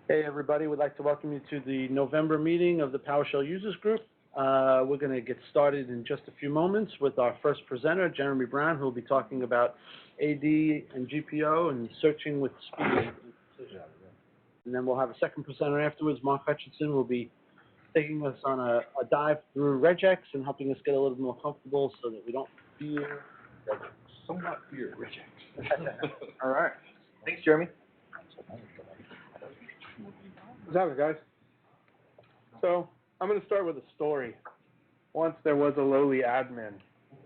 Hey everybody, we'd like to welcome you to the November meeting of the PowerShell Users Group. We're going to get started in just a few moments with our first presenter, Jeremy Brown, who will be talking about AD and GPO and searching with speed and precision. And then we'll have a second presenter afterwards. Mark Hutchinson will be taking us on a dive through REGEX and helping us get a little more comfortable so that we don't fear REGEX. Somewhat fear REGEX. All right. Thanks, Jeremy. What's happening, guys? So I'm going to start with a story. Once there was a lowly admin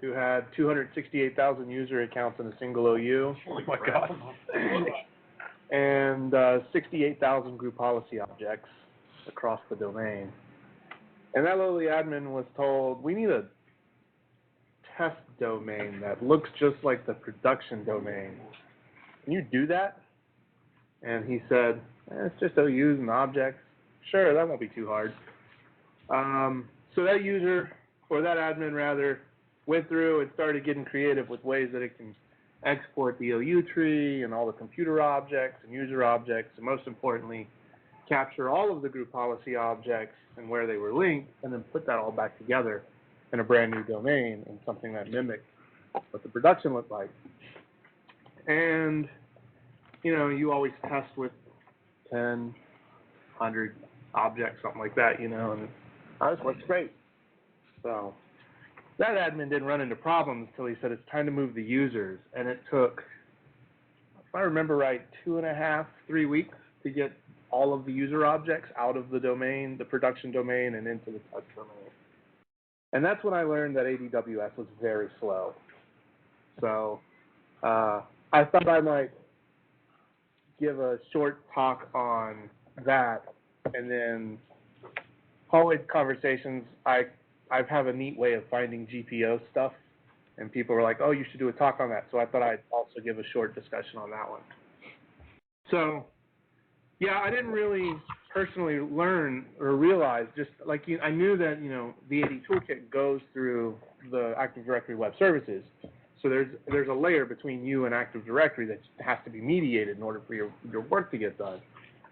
who had 268,000 user accounts in a single OU. Oh my God. And 68,000 group policy objects across the domain. And that lowly admin was told, we need a test domain that looks just like the production domain. Can you do that? And he said, it's just OUs and objects. Sure, that won't be too hard. So that user, or that admin rather, went through and started getting creative with ways that it can export the OU tree and all the computer objects and user objects, and most importantly, capture all of the group policy objects and where they were linked, and then put that all back together in a brand new domain in something that mimicked what the production looked like. And, you know, you always test with 10, 100 objects, something like that, you know, and this works great. So that admin didn't run into problems until he said it's time to move the users, and it took, if I remember right, 2.5, 3 weeks to get all of the user objects out of the domain, the production domain, and into the test domain. And that's when I learned that ADWS was very slow. So I thought I might give a short talk on that, and then hallway conversations, I have a neat way of finding GPO stuff, and people were like, oh, you should do a talk on that. So I thought I'd also give a short discussion on that one. So yeah, I didn't really personally learn or realize, just like I knew that, you know, the AD toolkit goes through the Active Directory Web Services. So there's a layer between you and Active Directory that has to be mediated in order for your work to get done.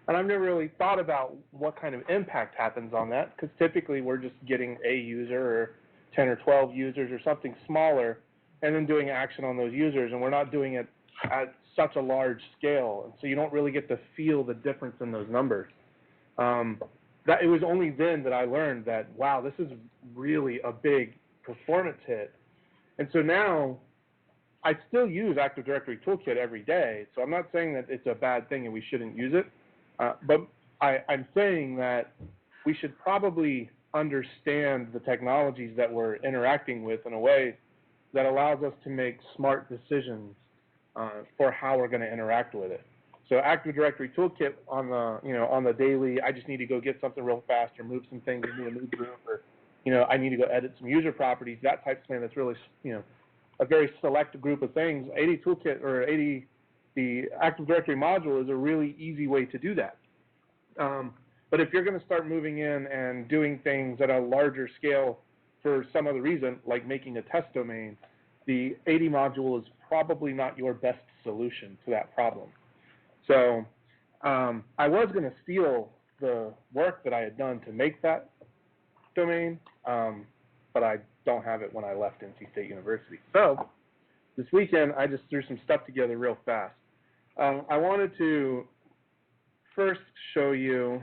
And I've never really thought about what kind of impact happens on that, because typically we're just getting a user or 10 or 12 users or something smaller, and then doing action on those users, and we're not doing it at such a large scale, and so you don't really get to feel the difference in those numbers. That it was only then that I learned that, wow, this is really a big performance hit. And so now I still use Active Directory Toolkit every day, so I'm not saying that it's a bad thing and we shouldn't use it, but I'm saying that we should probably understand the technologies that we're interacting with in a way that allows us to make smart decisions for how we're going to interact with it. So Active Directory Toolkit on the daily, I just need to go get something real fast or move some things into a new group, or I need to go edit some user properties, that type of thing. That's really a very select group of things. AD Toolkit or the Active Directory module is a really easy way to do that. But if you're going to start moving in and doing things at a larger scale for some other reason, like making a test domain, the AD module is probably not your best solution to that problem. So I was going to steal the work that I had done to make that domain, but I don't have it when I left NC State University. So this weekend, I just threw some stuff together real fast. I wanted to first show you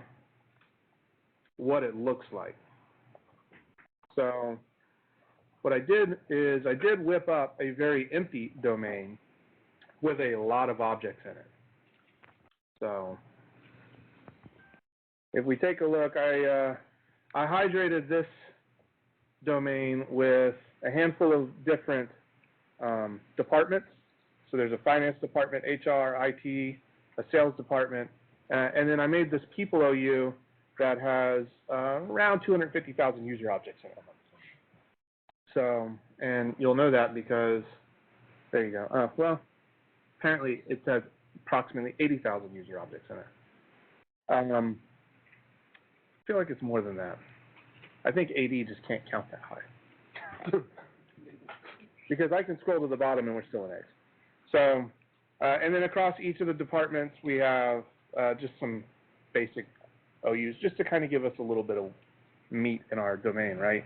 what it looks like. So what I did is I did whip up a very empty domain with a lot of objects in it. So if we take a look, I hydrated this domain with a handful of different departments. So there's a finance department, HR, IT, a sales department, and then I made this people OU that has around 250,000 user objects in it. So, and you'll know that because, there you go. Well, apparently it says approximately 80,000 user objects in it. I feel like it's more than that. I think AD just can't count that high. Because I can scroll to the bottom and we're still in X. So, and then across each of the departments, we have just some basic OUs, just to kind of give us a little bit of meat in our domain, right?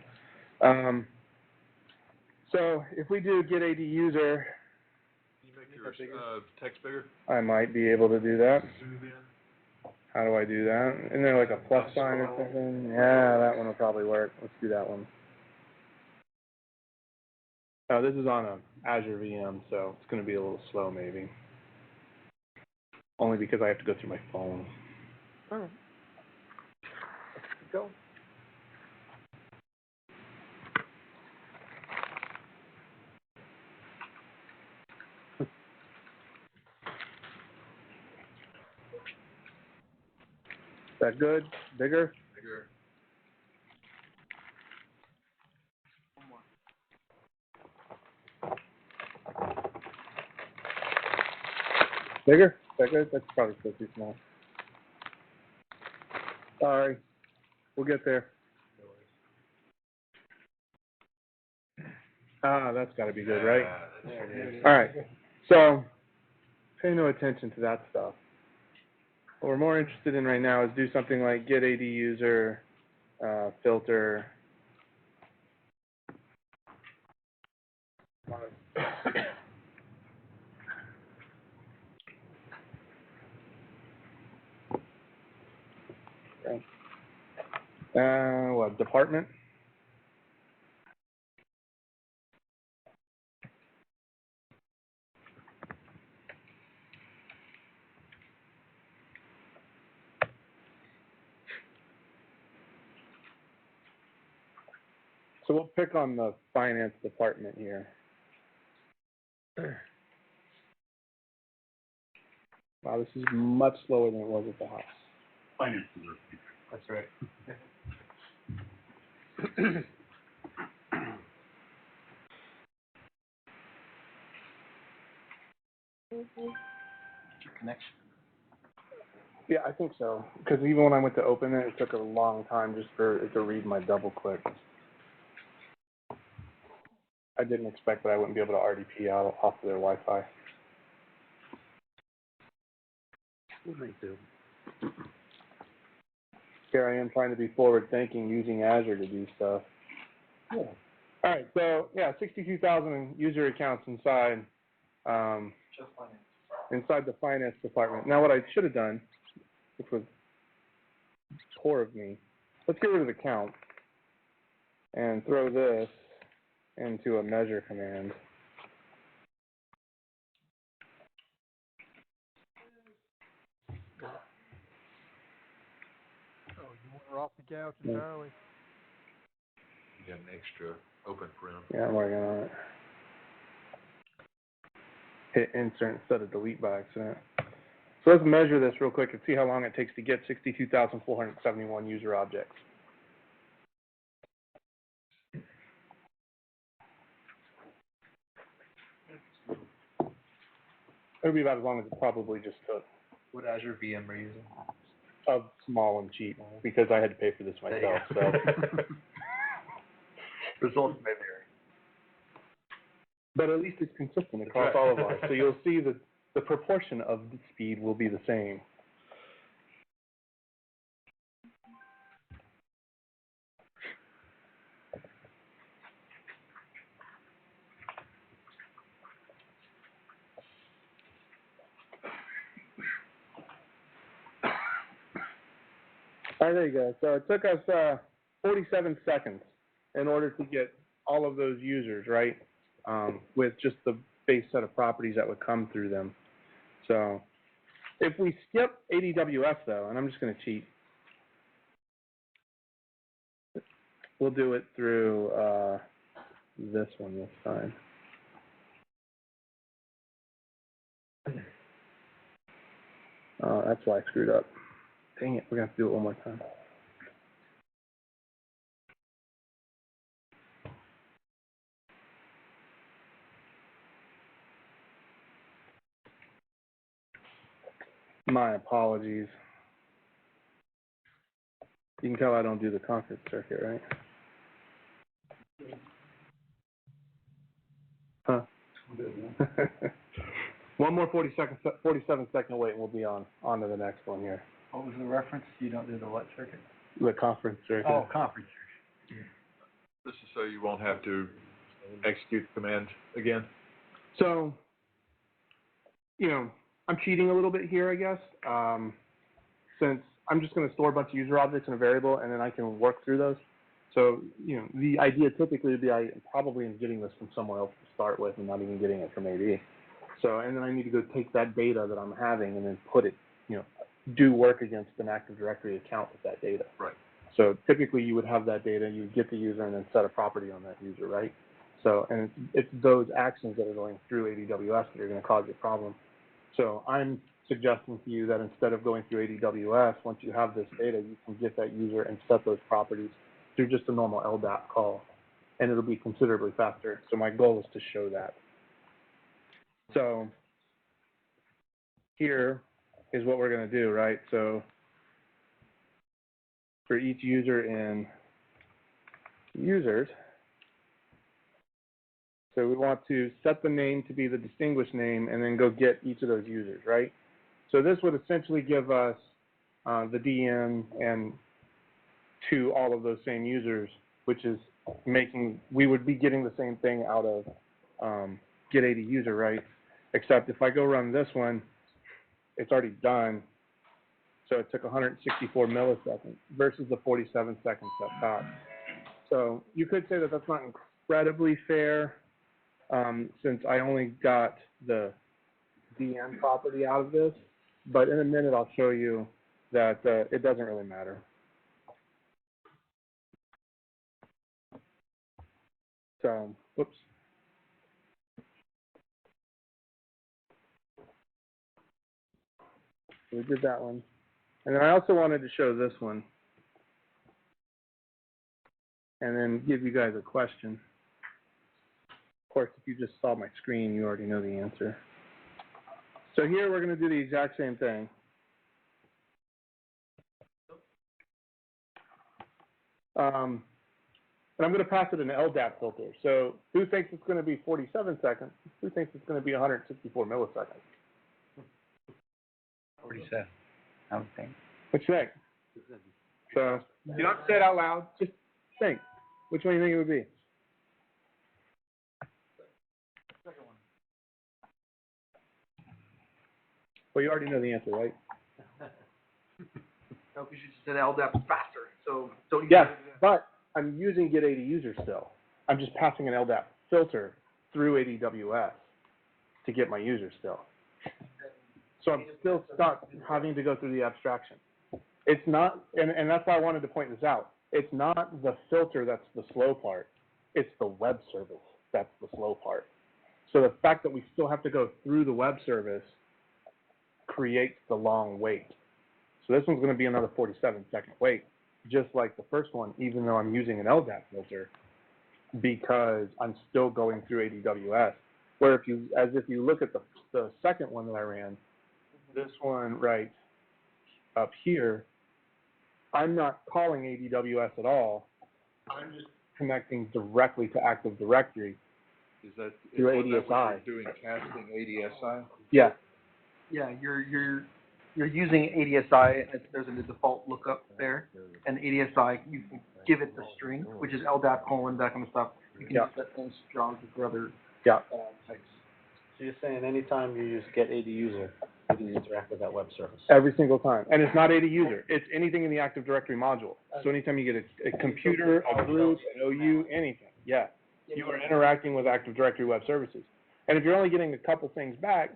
So if we do get AD user, Can you make your text bigger? I might be able to do that. Zoom in. How do I do that? Isn't there like a plus sign or something? Yeah, that one will probably work. Let's do that one. Oh, this is on a Azure VM, so it's going to be a little slow maybe. Only because I have to go through my phone. All right. Let's go. Is that good? Bigger? Bigger. Bigger? Is that good? That's probably still too small. Sorry. We'll get there. Ah, that's got to be good, right? All right. So, pay no attention to that stuff. What we're more interested in right now is do something like get AD user, filter. What, department? So we'll pick on the finance department here. Wow, this is much slower than it was at the house. Finance. That's right. Your connection. Yeah, I think so. Because even when I went to open it, it took a long time just for it to read my double click. I didn't expect that I wouldn't be able to RDP out off of their Wi-Fi. We might do. Here I am trying to be forward-thinking, using Azure to do stuff. Yeah. All right, so yeah, 62,000 user accounts inside Just finance. inside the finance department. Now, what I should have done, which was poor of me, let's get rid of the count and throw this into a measure command. Oh, you want her off the couch entirely? You got an extra open param. Yeah, I'm working on it. Hit insert instead of delete by accident. So let's measure this real quick and see how long it takes to get 62,471 user objects. It'll be about as long as it probably just took. What Azure VM are you using? Small and cheap, because I had to pay for this myself, so. Results may vary. But at least it's consistent across all of ours. So you'll see that the proportion of the speed will be the same. All right, there you go. So it took us 47 seconds in order to get all of those users, right? With just the base set of properties that would come through them. So if we skip ADWS though, and I'm just going to cheat, we'll do it through this one this time. That's why I screwed up. Dang it, we're going to have to do it one more time. My apologies. You can tell I don't do the conference circuit, right? Huh? One more 47 second wait and we'll be on to the next one here. What was the reference? You don't do the what circuit? The conference circuit. Oh, conference. This is so you won't have to execute the command again? So, you know, I'm cheating a little bit here, I guess, since I'm just going to store a bunch of user objects in a variable, and then I can work through those. So, you know, the idea typically would be I probably am getting this from somewhere else to start with and not even getting it from AD. So, and then I need to go take that data that I'm having and then put it, you know, do work against an Active Directory account with that data. Right. So typically you would have that data, you would get the user and then set a property on that user, right? So, and it's those actions that are going through ADWS that are going to cause your problem. So I'm suggesting to you that instead of going through ADWS, once you have this data, you can get that user and set those properties through just a normal LDAP call, and it'll be considerably faster. So my goal is to show that. So here is what we're going to do, right? So for each user in users, so we want to set the name to be the distinguished name and then go get each of those users, right? So this would essentially give us the DM and to all of those same users, which is making, we would be getting the same thing out of get AD user, right? Except if I go run this one, it's already done. So it took 164 milliseconds versus the 47 seconds that got. So you could say that that's not incredibly fair, since I only got the DM property out of this. But in a minute, I'll show you that it doesn't really matter. So, whoops. So we did that one. And then I also wanted to show this one. And then give you guys a question. Of course, if you just saw my screen, you already know the answer. So here we're going to do the exact same thing. And I'm going to pass it an LDAP filter. So who thinks it's going to be 47 seconds? Who thinks it's going to be 164 milliseconds? 47, I would think. What you think? So you don't have to say it out loud. Just think. Which one do you think it would be? Well, you already know the answer, right? No, because you just said LDAP faster, so don't use Yeah, it. but I'm using get AD user still. I'm just passing an LDAP filter through ADWS to get my user still. So I'm still stuck having to go through the abstraction. It's not, and that's why I wanted to point this out. It's not the filter that's the slow part. It's the web service that's the slow part. So the fact that we still have to go through the web service creates the long wait. So this one's going to be another 47-second wait, just like the first one, even though I'm using an LDAP filter, because I'm still going through ADWS. Where if you look at the second one that I ran, this one right up here, I'm not calling ADWS at all. I'm just connecting directly to Active Directory. Is that Through what ADSI. you're doing, casting ADSI? Yeah. Yeah, you're using ADSI, and there's a default lookup there, and ADSI, you can give it the string, which is LDAP colon, that kind of stuff. You can Yeah. use that thing strong for other Yeah. types. So you're saying anytime you use get AD user, you can interact with that web service? Every single time. And it's not AD user. It's anything in the Active Directory module. So anytime you get a computer, a group, an OU, anything, yeah. You are interacting with Active Directory web services. And if you're only getting a couple things back,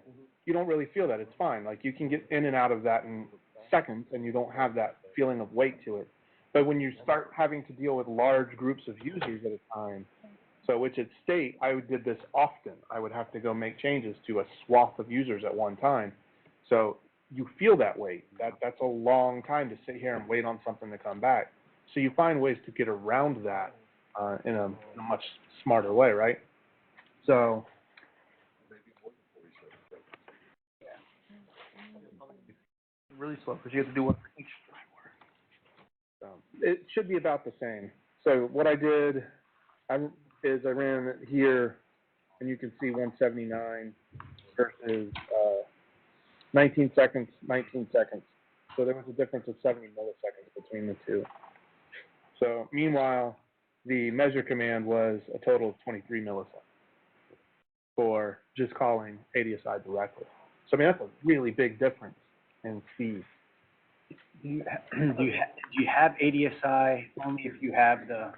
you don't really feel that. It's fine. Like you can get in and out of that in seconds and you don't have that feeling of weight to it. But when you start having to deal with large groups of users at a time, so which at state, I did this often. I would have to go make changes to a swath of users at one time. So you feel that weight. That's a long time to sit here and wait on something to come back. So you find ways to get around that in a much smarter way, right? So Really slow, because you have to do one for each. it should be about the same. So what I did is I ran it here, and you can see 179 versus 19 seconds, 19 seconds. So there was a difference of 70 milliseconds between the two. So meanwhile, the measure command was a total of 23 milliseconds for just calling ADSI directly. So I mean, that's a really big difference in speed. Do you have ADSI only if you have the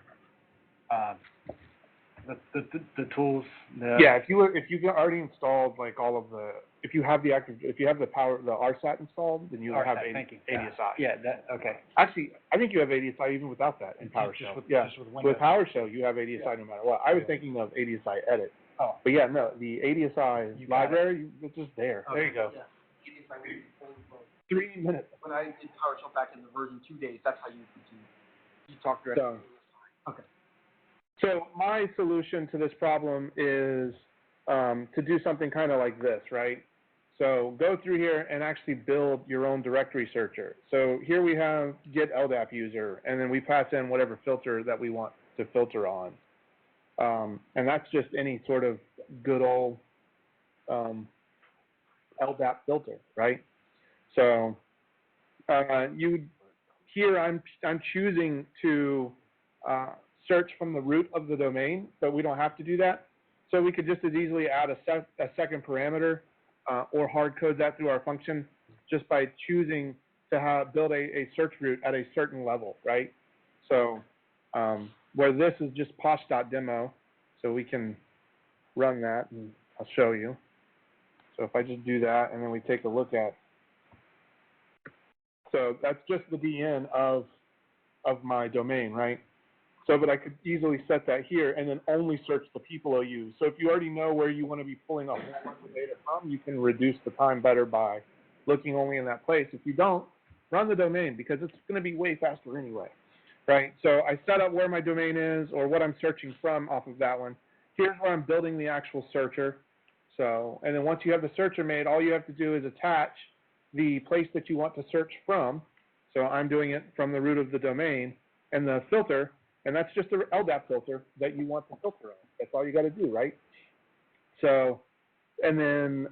tools? Yeah, if you've already installed like all of the, if you have the RSAT installed, then you have Thank you. ADSI. Yeah, okay. Actually, I think you have ADSI even without that in PowerShell. Just with Windows. With PowerShell, you have ADSI no matter what. I was thinking of ADSI edit. Oh. But yeah, no, the ADSI library, it's just there. Okay. There you go. Yeah. ADSI was only for- 3 minutes. When I did PowerShell back in the version 2 days, that's how you continue. You talk directly. Okay. So my solution to this problem is to do something kind of like this, right? So go through here and actually build your own directory searcher. So here we have get LDAP user, and then we pass in whatever filter that we want to filter on. And that's just any sort of good old LDAP filter, right? So here I'm choosing to search from the root of the domain, but we don't have to do that. So we could just as easily add a second parameter or hard code that through our function just by choosing to build a search root at a certain level, right? So where this is just posh.demo, so we can run that and I'll show you. So if I just do that and then we take a look at, so that's just the DN of my domain, right? So, but I could easily set that here and then only search the people OU. So if you already know where you want to be pulling a whole bunch of data from, you can reduce the time better by looking only in that place. If you don't, run the domain because it's going to be way faster anyway, right? So I set up where my domain is or what I'm searching from off of that one. Here's where I'm building the actual searcher. So, and then once you have the searcher made, all you have to do is attach the place that you want to search from. So I'm doing it from the root of the domain and the filter. And that's just the LDAP filter that you want to filter on. That's all you got to do, right? So, and then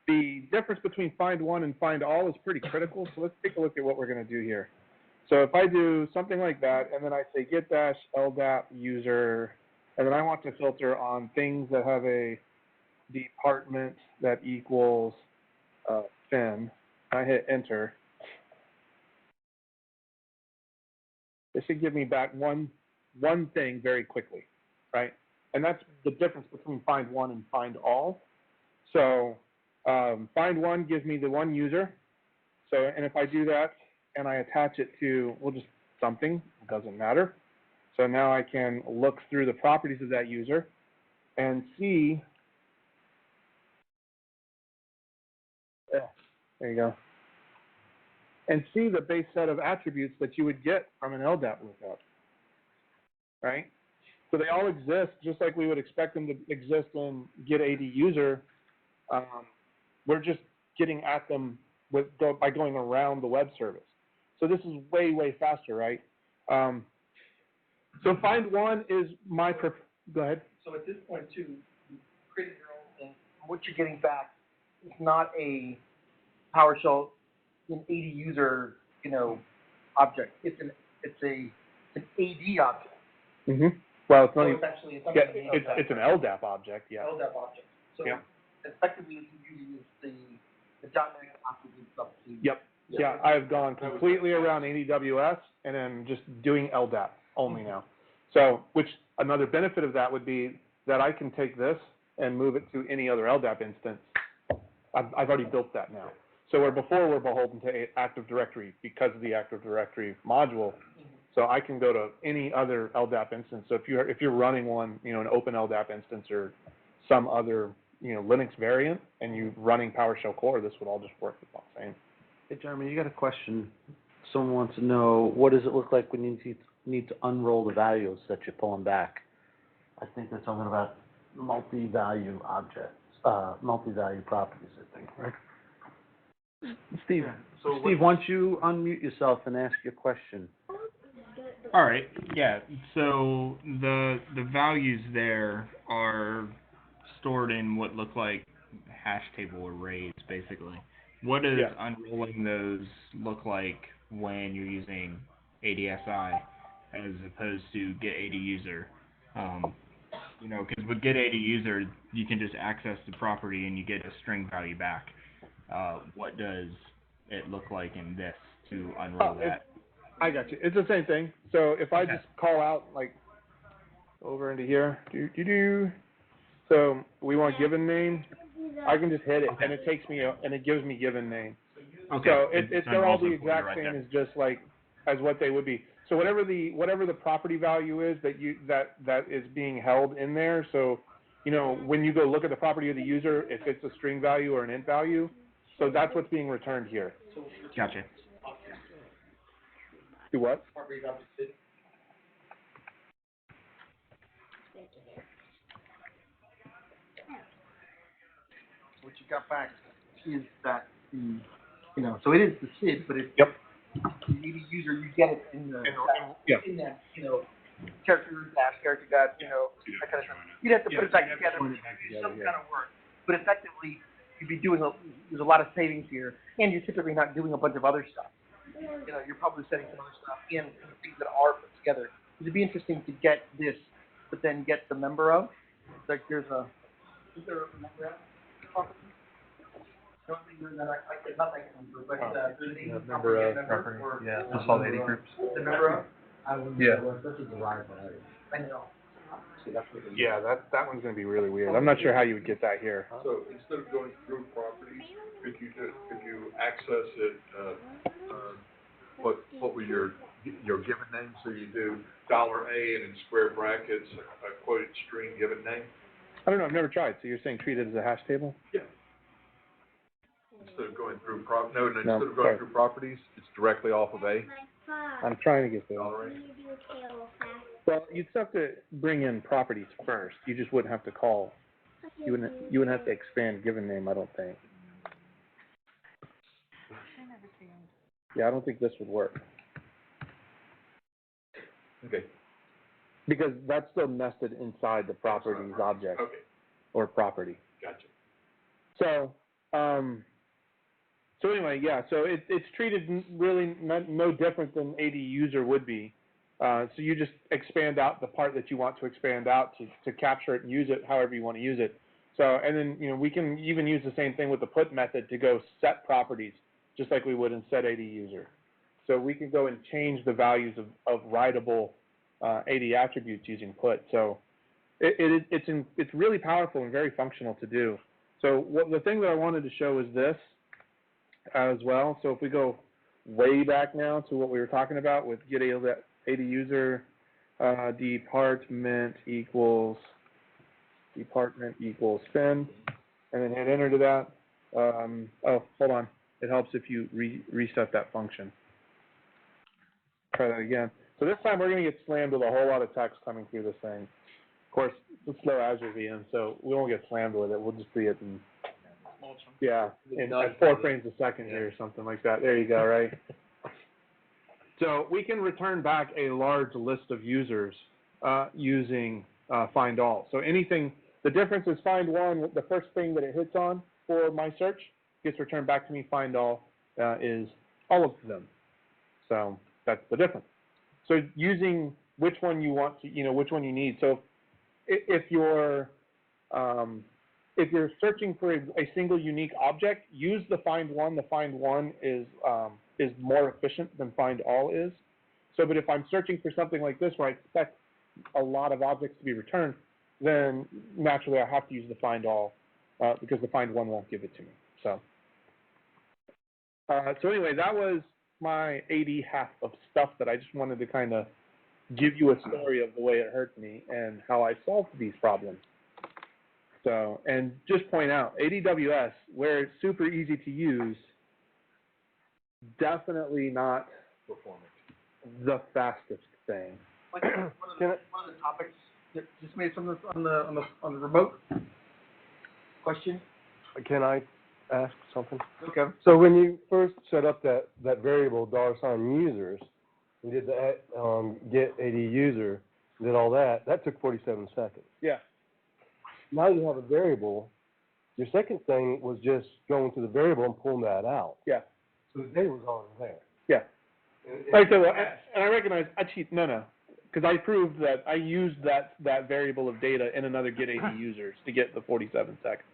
the difference between find one and find all is pretty critical. So let's take a look at what we're going to do here. So if I do something like that, and then I say get dash LDAP user, and then I want to filter on things that have a department that equals fin, I hit enter. This should give me back one thing very quickly, right? And that's the difference between find one and find all. So find one gives me the one user. So, and if I do that and I attach it to, well, just something, it doesn't matter. So now I can look through the properties of that user and see, there you go, and see the base set of attributes that you would get from an LDAP lookup, right? So they all exist just like we would expect them to exist in get AD user. We're just getting at them by going around the web service. So this is way, way faster, right? So find one is my, go ahead. So at this point too, you created your own thing. What you're getting back is not a PowerShell an AD user, object. It's an AD object. Mm-hmm. Well, it's not So even, it's an LDAP object, yeah. LDAP object. So yeah. effectively, you're using the .NET attribute stuff. Yep. Yeah, I've gone completely around AWS and then just doing LDAP only now. So, which another benefit of that would be that I can take this and move it to any other LDAP instance. I've already built that now. So where before we're beholden to Active Directory because of the Active Directory module. So I can go to any other LDAP instance. So if you're running one, an open LDAP instance or some other, Linux variant and you're running PowerShell core, this would all just work the same. Hey, Jeremy, you got a question. Someone wants to know, what does it look like when you need to unroll the values that you're pulling back? I think they're talking about multi-value objects, multi-value properties, I think, right? Steve, So Steve, why don't you unmute yourself and ask your question? All right. Yeah. So the values there are stored in what look like hash table arrays, basically. what does Yeah. unrolling those look like when you're using ADSI as opposed to get AD user? You know, because with get AD user, you can just access the property and you get a string value back. What does it look like in this to unroll that? I got you. It's the same thing. So if I Okay. just call out, like, over into here, so we want given name, I can just hit it, and it takes me, and it gives me given name. Okay. So It's they're all unrolled the for you exact right same there. as just like, as what they would be. So whatever the property value is that is being held in there, so, you know, when you go look at the property of the user, if it's a string value or an int value, so that's what's being returned here. Gotcha. Do what? What you got back is that so it is the SID, but it's Yep. the AD user, you get it in the Yeah. in that character dash character dot that kind of stuff. You'd have to put it back together, some kind of work. But effectively, you'd be doing there's a lot of savings here, and you're typically not doing a bunch of other stuff. You're probably setting some other stuff in things that are put together. It'd be interesting to get this, but then get the member of. Like is there a member of property? Not like member, but there's a member of property. Yeah, that's all the AD groups. The member of. Yeah. I know. Yeah, that one's gonna be really weird. I'm not sure how you would get that here. So instead of going through properties, could you access it, what were your given name? So you do $A and in square brackets, a quoted string given name? I don't know, I've never tried. So you're saying treat it as a hash table? Yeah. Instead of going through instead of sorry. going through properties, it's directly off of A. I'm trying to get there. $A. Well, you'd still have to bring in properties first. You just wouldn't have to call. You wouldn't have to expand given name, I don't think. Yeah, I don't think this would work. Okay. Because that's still nested inside the properties object Okay, or property. gotcha. So, so anyway, yeah, so it's treated really no different than AD user would be. So you just expand out the part that you want to expand out to capture it and use it however you want to use it. So, and then, we can even use the same thing with the put method to go set properties, just like we would in set AD user. So we can go and change the values of writable AD attributes using put. So it's really powerful and very functional to do. So the thing that I wanted to show is this as well. So if we go way back now to what we were talking about with get AD user department equals spin, and then hit enter to that. Oh, hold on. It helps if you reset that function. Try that again. So this time we're going to get slammed with a whole lot of text coming through this thing. Of course, it's slow Azure VM, so we won't get slammed with it. We'll just see it in, at 4 frames a second here or something like that. There you go, right? So we can return back a large list of users using find all. So anything, the difference is find one, the first thing that it hits on for my search gets returned back to me. Find all is all of them. So that's the difference. So using which one you want to, which one you need. So if you're searching for a single unique object, use the find one. The find one is more efficient than find all is. So, but if I'm searching for something like this where I expect a lot of objects to be returned, then naturally I have to use the find all because the find one won't give it to me. So, so anyway, that was my AD half of stuff that I just wanted to kind of give you a story of the way it hurt me and how I solved these problems. So, and just point out, ADWS, where it's super easy to use, definitely not the fastest thing. Like one of the topics that just made some on the remote question. Can I ask something? Okay. So when you first set up that variable $users, and did the get AD user, did all that took 47 seconds. Yeah. Now you have a variable Your second thing was just going to the variable and pulling that out. Yeah. So the data was already there. Yeah. And- Like, so, and I recognize I cheat. No, because I proved that I used that variable of data in another get AD users to get the 47 seconds,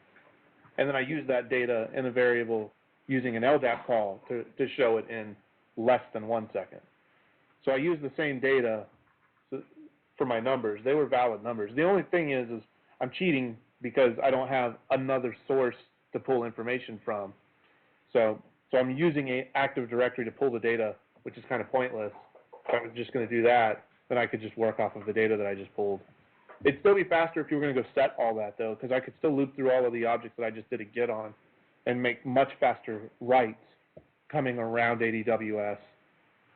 and then I used that data in a variable using an LDAP call to show it in less than 1 second. So I used the same data for my numbers. They were valid numbers. The only thing is I'm cheating because I don't have another source to pull information from. So I'm using an Active Directory to pull the data, which is kind of pointless. If I was just going to do that, then I could just work off of the data that I just pulled. It'd still be faster if you were going to go set all that, though, because I could still loop through all of the objects that I just did a get on and make much faster writes coming around ADWS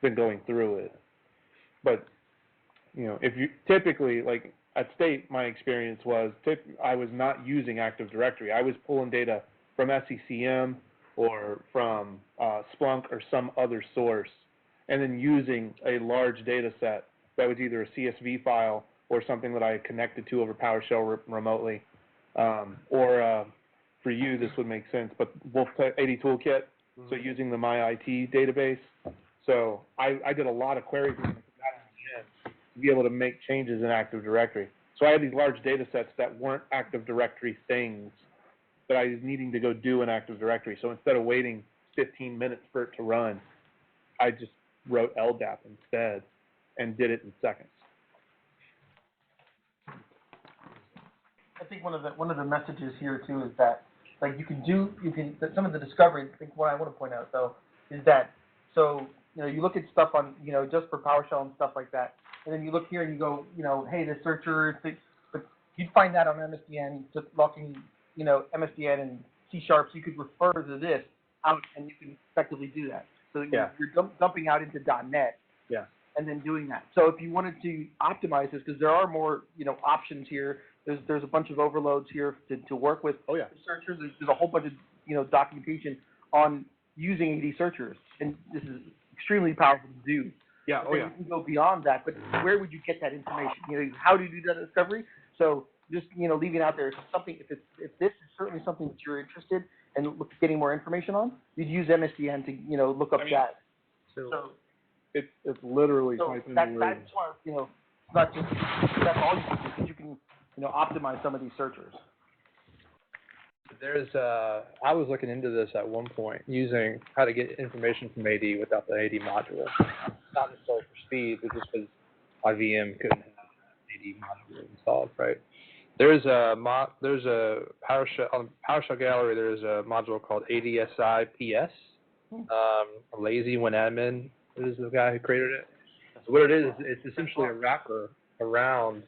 than going through it. But, you know, if you typically, like at State, my experience was I was not using Active Directory. I was pulling data from SCCM or from Splunk or some other source, and then using a large data set that was either a CSV file or something that I had connected to over PowerShell remotely. Or for you, this would make sense, but Wolf AD Toolkit, so using the MyIT database. So I did a lot of queries to be able to make changes in Active Directory. So I had these large data sets that weren't Active Directory things that I was needing to go do in Active Directory. So instead of waiting 15 minutes for it to run, I just wrote LDAP instead and did it in seconds. I think one of the messages here too is that like that some of the discovery. I think what I want to point out though is that you look at stuff on just for PowerShell and stuff like that, and then you look here and you go hey, the searcher, but you'd find that on MSDN just locking MSDN and C#, so you could refer to this out and you can effectively do that. So you're dumping out into .NET. Yeah. And then doing that. So if you wanted to optimize this, because there are more, options here. There's a bunch of overloads here to work with. Oh yeah. Searchers. There's a whole bunch of, documentation on using AD searchers, and this is extremely powerful to do. Yeah. You can go beyond that, but where would you get that information? How do you do that discovery? So just leaving out there something. If this is certainly something that you're interested in getting more information on, you'd use MSDN to look up that. So it's literally typing that's in why it's not just that's all you can do, because you can optimize some of these searchers. I was looking into this at one point, using how to get information from AD without the AD module. Not necessarily for speed, but just because my VM couldn't have AD module installed, right? There's a PowerShell, on PowerShell Gallery, there's a module called ADSI PS. Lazy when admin is the guy who created it. So what it is, it's essentially a wrapper around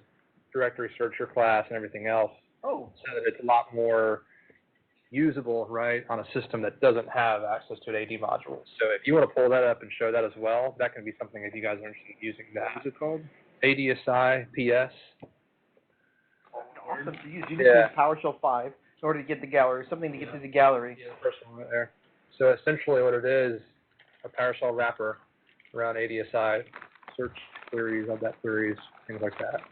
directory searcher class and everything else. Oh. So that it's a lot more usable, right, on a system that doesn't have access to an AD module. So if you want to pull that up and show that as well, that can be something if you guys are interested in using that. What is it called? ADSI PS. Awesome to use. You just use PowerShell 5 in order to get the gallery, something to get to the gallery. Yeah, the first one right there. So essentially what it is, a PowerShell wrapper around ADSI, search queries, LDAP queries, things like that,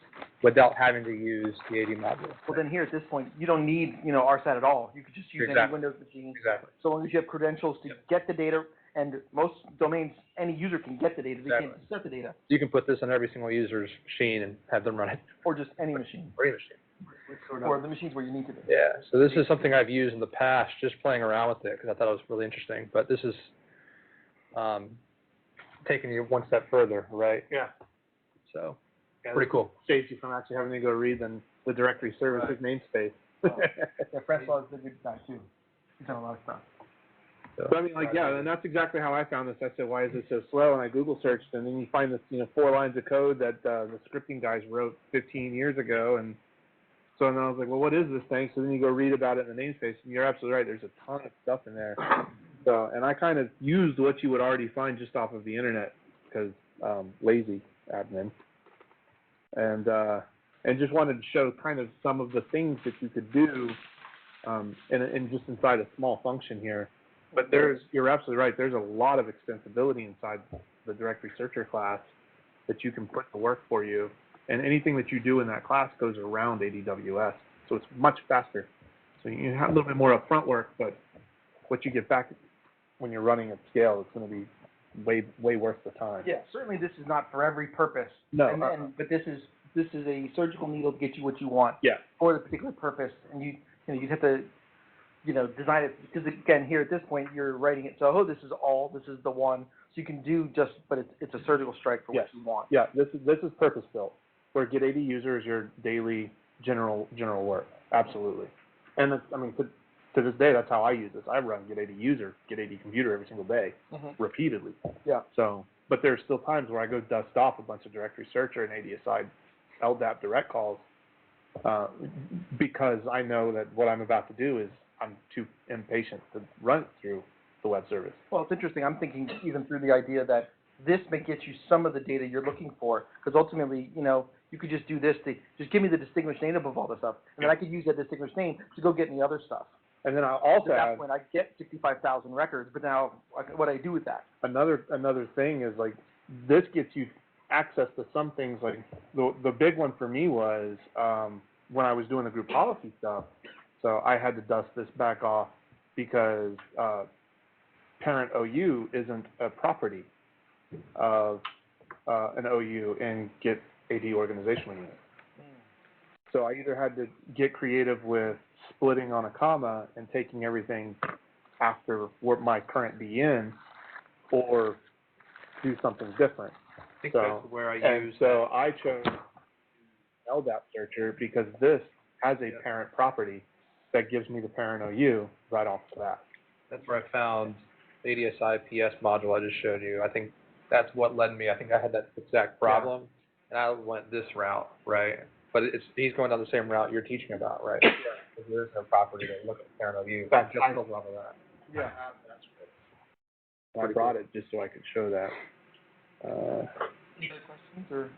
without having to use the AD module. Well, then here at this point, you don't need, RSAT at all. You could just use any Windows machine. Exactly. So long as you have credentials to get the data, and most domains, any user can get the data. They can't set the data. You can put this on every single user's machine and have them run it. Or just any machine. Or any machine. Or the machines where you need to be. Yeah, so this is something I've used in the past, just playing around with it, because I thought it was really interesting. But this is taking you one step further, right? Yeah. So, Yeah, pretty cool. Saves you from actually having to go read the directory services namespace. Yeah, Francois is a good guy too. He's done a lot of stuff. But I mean, and that's exactly how I found this. I said, why is it so slow? And I Google searched, and then you find this, 4 lines of code that the scripting guys wrote 15 years ago, and so then I was like, well, what is this thing? So then you go read about it in the namespace, and you're absolutely right. There's a ton of stuff in there. So, and I kind of used what you would already find just off of the internet, because lazy admin, and just wanted to show kind of some of the things that you could do, in just inside a small function here. But you're absolutely right. There's a lot of extensibility inside the directory searcher class that you can put to work for you. And anything that you do in that class goes around ADWS. So it's much faster. So you have a little bit more upfront work, but what you get back when you're running at scale, it's going to be way worth the time. Yeah, certainly this is not for every purpose. No, But this is a surgical needle to get you what you want. Yeah. For the particular purpose, and you have to, design it, because again, here at this point, you're writing it, so, this is the one, so you can do but it's a surgical strike for Yes. what you want. Yeah, this is purpose built. Where get AD user is your daily general work. Absolutely. And it's, I mean, to this day, that's how I use this. I run get AD user, get AD computer every single day, repeatedly. Yeah. So, but there's still times where I go dust off a bunch of directory searcher and ADSI LDAP direct calls, because I know that what I'm about to do is I'm too impatient to run it through the web service. Well, it's interesting. I'm thinking even through the idea that this may get you some of the data you're looking for, because ultimately, you could just do this to just give me the distinguished name of all this stuff, and then I could use that distinguished name to go get me other stuff. And then I'll also At that add, point, I get 65,000 records, but now what do I do with that? another thing is, like, this gets you access to some things. Like the big one for me was when I was doing the group policy stuff. So I had to dust this back off because parent OU isn't a property of an OU in Get AD organizational unit. So I either had to get creative with splitting on a comma and taking everything after what my current BN, or do something different. I think So, that's where I use. so I chose LDAP searcher because this has a parent property that gives me the parent OU right off the bat. That's where I found the ADSI PS module I just showed you. I think that's what led me. I think I had that exact problem, and I went this route, right? But he's going down the same route you're teaching about, right? Yeah. Because there is no property to look at the parent OU. That's Just I- built off of that. Yeah. I brought it just so I could show that. Any other questions, or?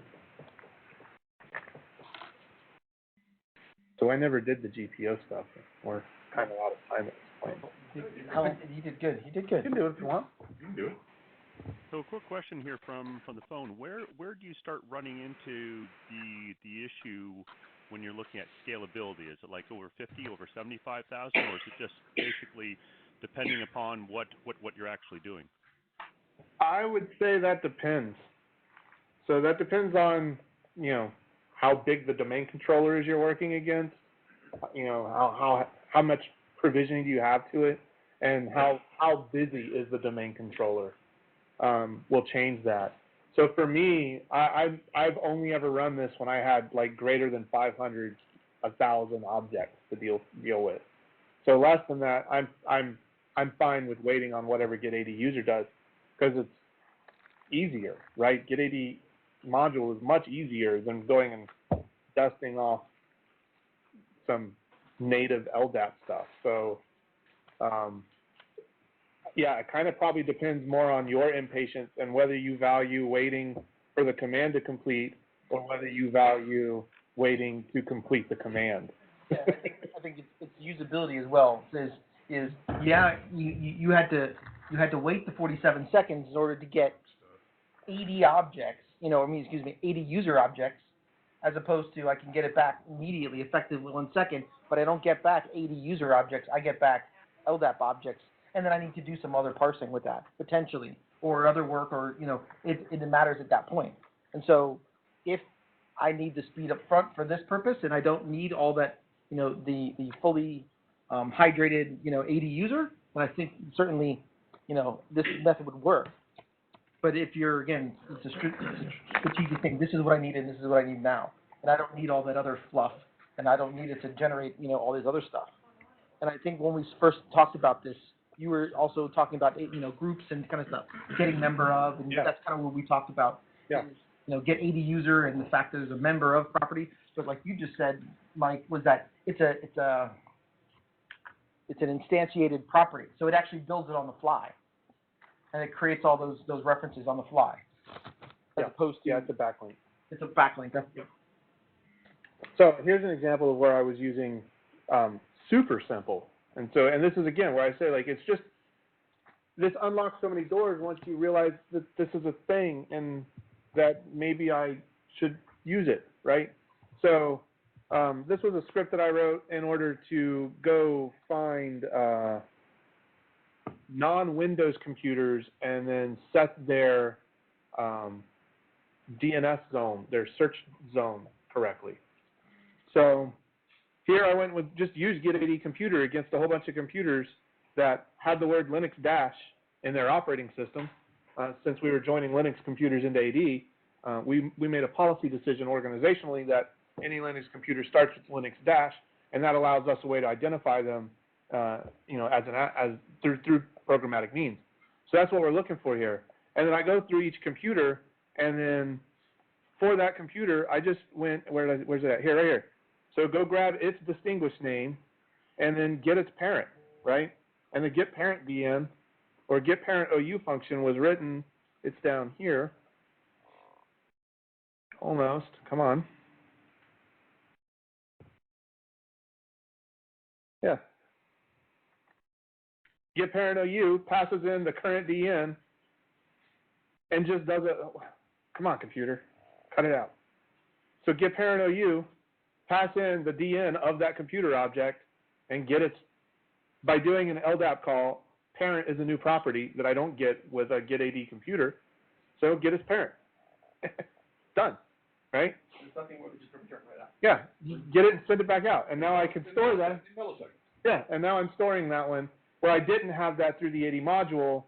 So I never did the GPO stuff. We're kind of out of time at this point. He did good. He did good. You can do it if you want. You can do it. So a quick question here from the phone. Where do you start running into the issue when you're looking at scalability? Is it like over 50, over 75,000, or is it just basically depending upon what you're actually doing? I would say that depends. So that depends on, how big the domain controller is you're working against, how much provisioning do you have to it, and how busy is the domain controller, will change that. So for me, I've only ever run this when I had like greater than 500, 1,000 objects to deal with. So less than that, I'm fine with waiting on whatever Get AD user does, because it's easier, right? Get AD module is much easier than going and dusting off some native LDAP stuff. So, yeah, it kind of probably depends more on your impatience and whether you value waiting for the command to complete or whether you value waiting to complete the command. Yeah, I think it's usability as well. You had to wait the 47 seconds in order to get 80 objects, 80 user objects, as opposed to I can get it back immediately, effectively 1 second, but I don't get back 80 user objects. I get back LDAP objects, and then I need to do some other parsing with that potentially, or other work, or it matters at that point. And so, if I need the speed up front for this purpose, and I don't need all that, the fully hydrated, AD user, then I think certainly, this method would work. But if you're, again, it's a strategic thing. This is what I need, and this is what I need now. And I don't need all that other fluff, and I don't need it to generate, all this other stuff. And I think when we first talked about this, you were also talking about, groups and kind of stuff, getting member of, and that's kind of what we talked about. Yeah. Is, get AD user and the fact that there's a member of property. But like you just said, Mike, was that it's an instantiated property, so it actually builds it on the fly. And it creates all those references on the fly, as opposed to it's a backlink. It's a backlink. So here's an example of where I was using super simple, and this is again where I say like it's just this unlocks so many doors once you realize that this is a thing and that maybe I should use it, right? So this was a script that I wrote in order to go find non-Windows computers and then set their DNS zone, their search zone correctly. So here I went with just use get AD computer against a whole bunch of computers that had the word Linux dash in their operating system. Since we were joining Linux computers into AD, we made a policy decision organizationally that any Linux computer starts with Linux dash, and that allows us a way to identify them, you know, as through programmatic means. So that's what we're looking for here. And then I go through each computer, and then for that computer, I just went, where's it at? Here, right here. So go grab its distinguished name, and then get its parent, right? And the get parent DN or get parent OU function was written. It's down here. Almost. Come on. Yeah. Get parent OU passes in the current DN and just does it. Come on, computer. Cut it out. So get parent OU, pass in the DN of that computer object, and get its, by doing an LDAP call, parent is a new property that I don't get with a get AD computer. So get its parent. Done. Right? There's nothing more than just return right out. Yeah, get it and send it back out. And now I can store that. Yeah, and now I'm storing that one. Where I didn't have that through the AD module,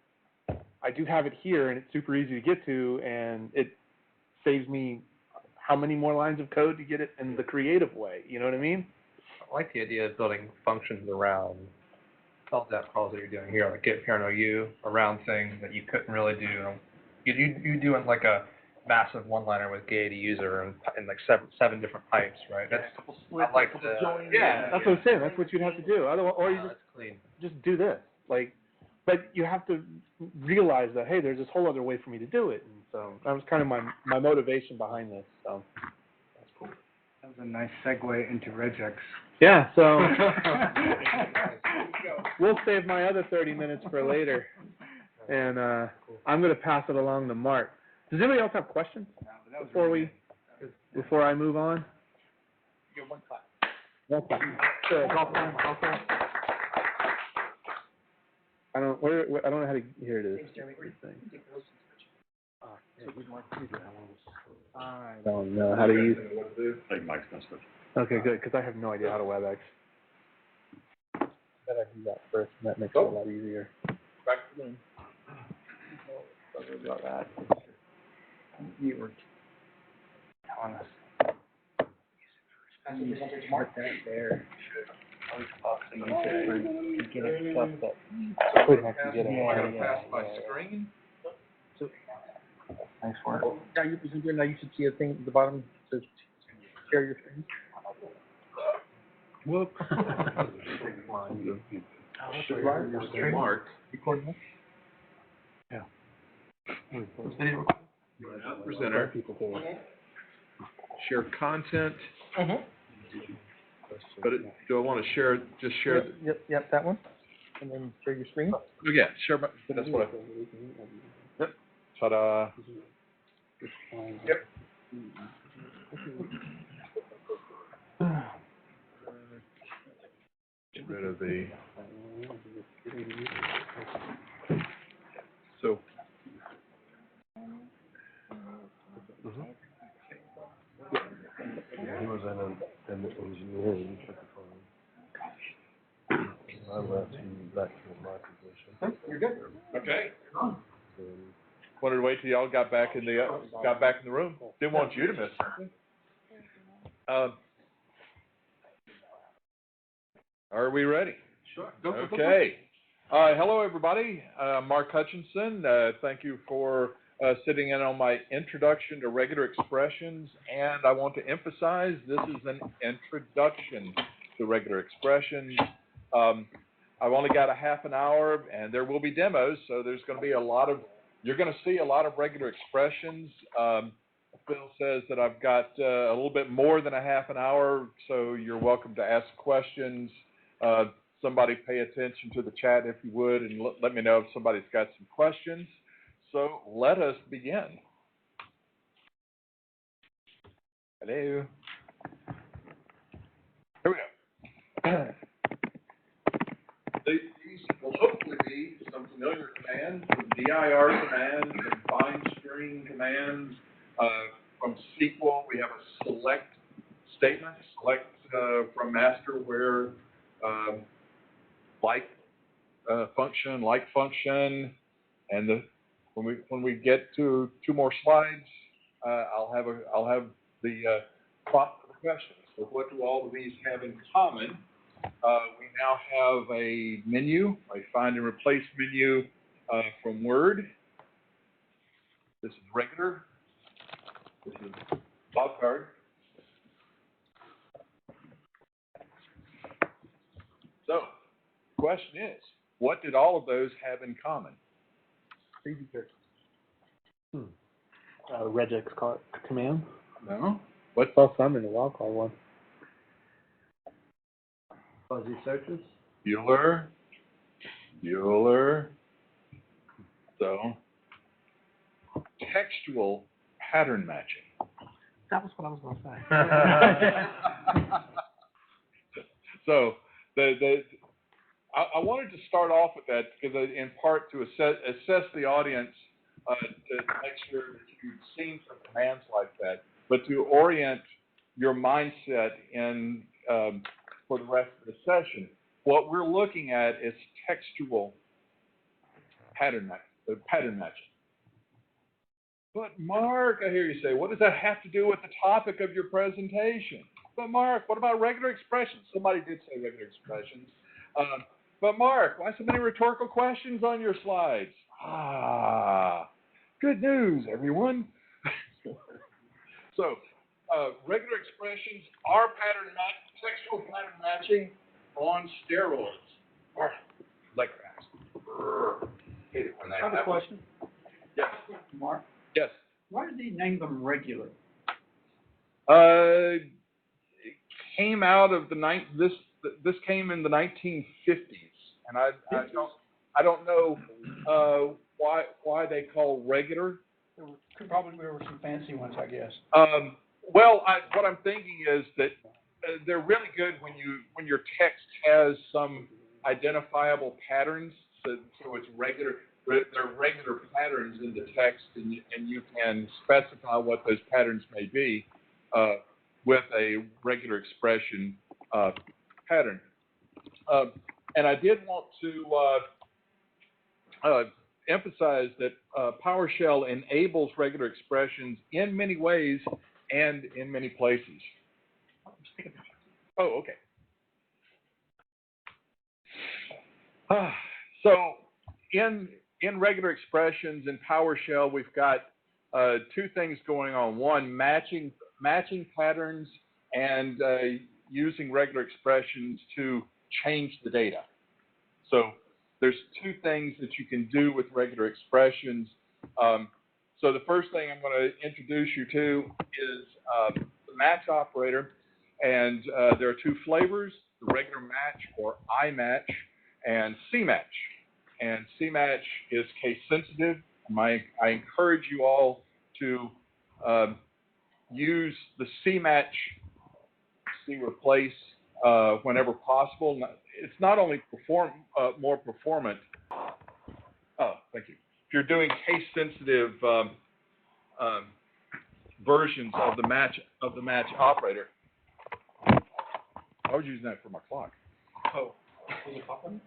I do have it here, and it's super easy to get to, and it saves me how many more lines of code to get it in the creative way. You know what I mean? I like the idea of building functions around LDAP calls that you're doing here, like get parent OU, around things that you couldn't really do. You do it like a massive one-liner with get AD user and like seven different pipes, right? That's I like the yeah. That's what I'm saying. That's what you'd have to do. Otherwise, or you that's clean. just do this. Like, but you have to realize that hey, there's this whole other way for me to do it. And so that was kind of my motivation behind this. So that's cool. That was a nice segue into REGEX. Yeah. So we'll save my other 30 minutes for later, and I'm going to pass it along to Mark. Does anybody else have questions before I move on? You're one class. One class. Sure. Golf time. I don't know how to. Here it is. I don't know how to use it. Okay, good, because I have no idea how to WebEx. Better do that first, and that makes it a lot easier. Back to them. Sorry about that. You were telling us. Mark that there. Always possibly use it for beginning stuff that couldn't have to get it. I'm gonna pass my screen. Thanks for it. Now you should see a thing at the bottom that says share your screen. Whoop. Mark. Recording. Yeah. Presenter. Share content. But do I want to share? Just share. Yep, that one. And then share your screen. Oh yeah, share my. That's what I. Yep. Ta-da. Yep. Get rid of the. So. Yeah, he was in the engineering at the time. I left him back to my position. You're good. Okay. Wanted to wait till y'all got back in the room. Didn't want you to miss something. Are we ready? Sure. Okay. Hello, everybody. Mark Hutchinson. Thank you for sitting in on my introduction to regular expressions, and I want to emphasize this is an introduction to regular expressions. I've only got a half an hour, and there will be demos, so there's going to be you're going to see a lot of regular expressions. Phil says that I've got a little bit more than a half an hour, so you're welcome to ask questions. Somebody pay attention to the chat if you would, and let me know if somebody's got some questions. So let us begin. Hello. These will hopefully be some familiar commands, some dir commands, some find string commands. From SQL, we have a select statement, select from master where like function, and when we get to 2 more slides, I'll have the prompt for the questions. So what do all of these have in common? We now have a menu, a find and replace menu from Word. This is regular. This is wildcard. So, the question is, what did all of those have in common? Regex command. No. What? Well, some in the wildcard one. Fuzzy searches. Euler. So, textual pattern matching. That was what I was going to say. So, I wanted to start off with that because in part to assess the audience to make sure that you've seen some commands like that, but to orient your mindset in for the rest of the session. What we're looking at is textual pattern matching. But Mark, I hear you say, what does that have to do with the topic of your presentation? But Mark, what about regular expressions? Somebody did say regular expressions. But Mark, why so many rhetorical questions on your slides? Good news, everyone. So, regular expressions are textual pattern matching on steroids. Like that. I have a question. Yes. Mark, Yes. why did they name them regular? It came out of this came in the 1950s, and I don't know why they call regular. There were some fancy ones, I guess. Well, what I'm thinking is that they're really good when your text has some identifiable patterns. So it's regular. There are regular patterns in the text, and you can specify what those patterns may be with a regular expression pattern. And I did want to emphasize that PowerShell enables regular expressions in many ways and in many places. Oh, okay. So in regular expressions in PowerShell, we've got 2 things going on. One, matching patterns and using regular expressions to change the data. So there's 2 things that you can do with regular expressions. So the first thing I'm going to introduce you to is the match operator. And there are 2 flavors, the regular match or iMatch and CMatch. And CMatch is case sensitive. I encourage you all to use the CMatch replace whenever possible. It's not only more performant. Oh, thank you. If you're doing case sensitive versions of the match operator. I was using that for my clock. Oh, is it popping?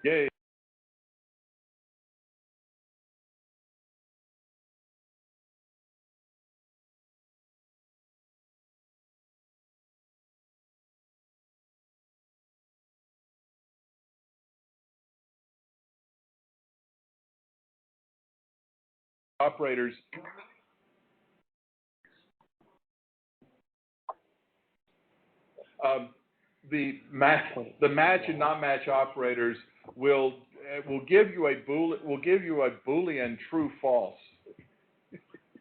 Yay. Operators. The match and non-match operators will give you a Boolean true/false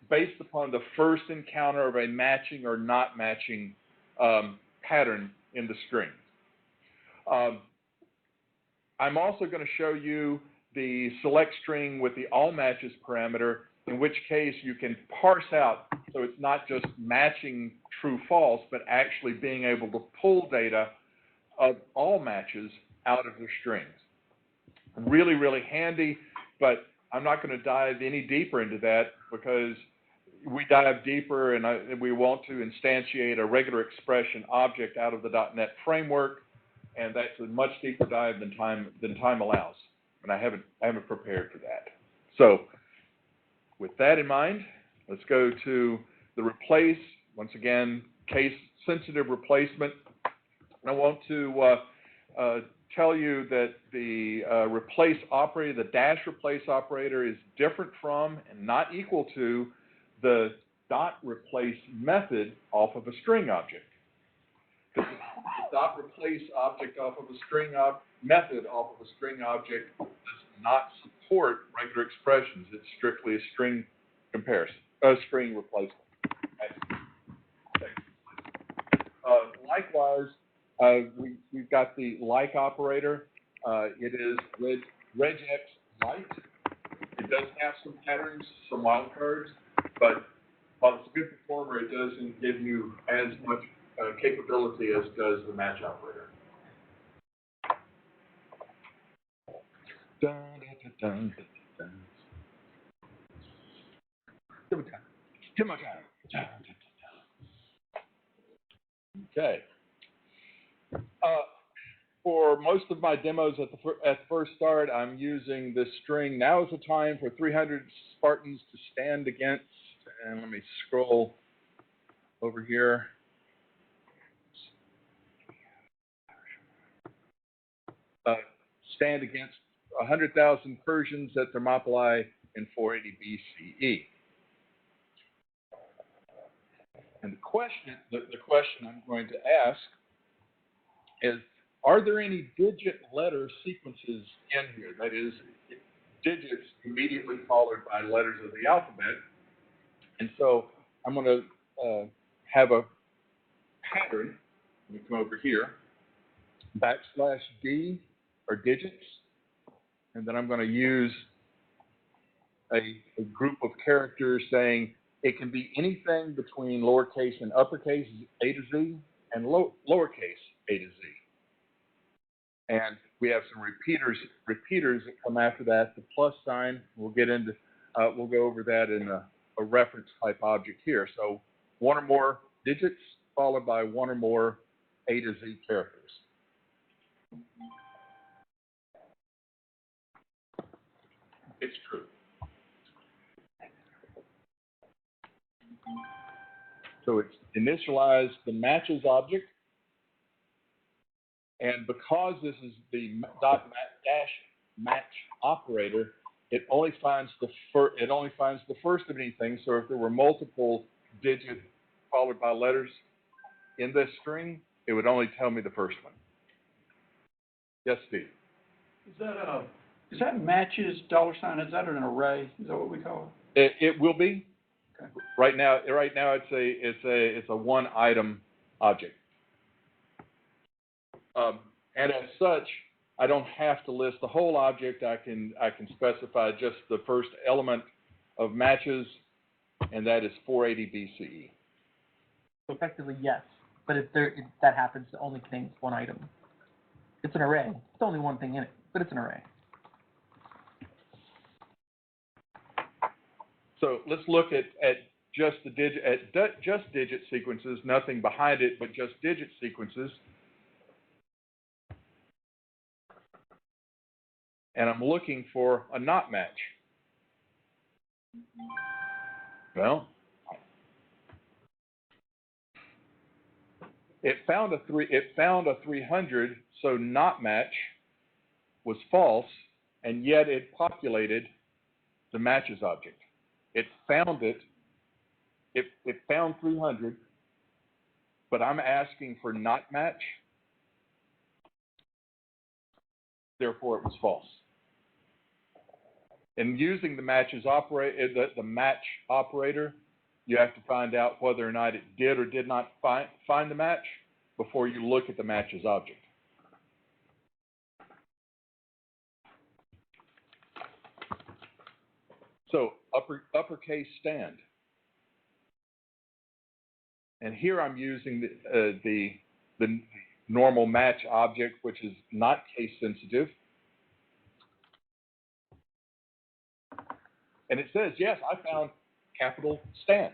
based upon the first encounter of a matching or not matching pattern in the string. I'm also going to show you the select string with the all matches parameter, in which case you can parse out, so it's not just matching true/false, but actually being able to pull data of all matches out of the strings. Really, really handy, but I'm not going to dive any deeper into that because we dive deeper and we want to instantiate a regular expression object out of the .NET framework, and that's a much deeper dive than time allows, and I haven't prepared for that. So with that in mind, let's go to the replace. Once again, case-sensitive replacement. I want to tell you that the replace operator, the dash replace operator, is different from and not equal to the dot replace method off of a string object. The dot replace object off of a string method off of a string object does not support regular expressions. It's strictly a string comparison, string replacement. Likewise, we've got the like operator. It is regex like. It does have some patterns, some wildcards, but while it's a good performer, it doesn't give you as much capability as does the match operator. Dun, dun, dun, dun, dun. Too much time. Okay. For most of my demos at the first start, I'm using this string. Now is the time for 300 Spartans to stand against. And let me scroll over here. Stand against 100,000 Persians at Thermopylae in 480 BCE. And the question I'm going to ask is, are there any digit letter sequences in here? That is, digits immediately followed by letters of the alphabet. And so I'm going to have a pattern. Let me come over here. \D are digits. And then I'm going to use a group of characters saying it can be anything between lowercase and uppercase A to Z and lowercase A to Z. And we have some repeaters that come after that. The plus sign, we'll go over that in a reference type object here. So one or more digits followed by one or more A to Z characters. It's true. So it's initialized the matches object, and because this is the .match operator, it only finds the first of anything. So if there were multiple digits followed by letters in this string, it would only tell me the first one. Yes, Steve. Is that matches $? Is that an array? Is that what we call it? It will be. Okay. Right now it's a one item object. And as such, I don't have to list the whole object. I can specify just the first element of matches, and that is 480 BCE. So effectively, yes. But if that happens, it only contains one item. It's an array. It's only one thing in it, but it's an array. So let's look at just digit sequences, nothing behind it, but just digit sequences. and I'm looking for a not match. Well, it found a 300, so not match was false, and yet it populated the matches object. It found it found 300, but I'm asking for not match, therefore it was false. And using the matches the match operator, you have to find out whether or not it did or did not find the match before you look at the matches object. So uppercase stand. And here I'm using the normal match object, which is not case sensitive. And it says, yes, I found capital stand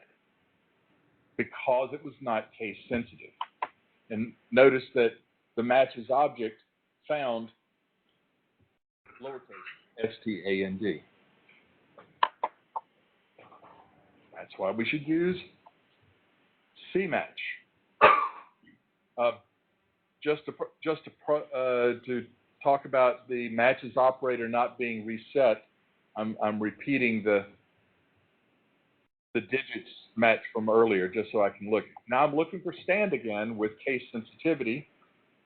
because it was not case sensitive. And notice that the matches object found lowercase stand. That's why we should use CMatch. Just to talk about the matches operator not being reset, I'm repeating the digits match from earlier just so I can look. Now I'm looking for stand again with case sensitivity.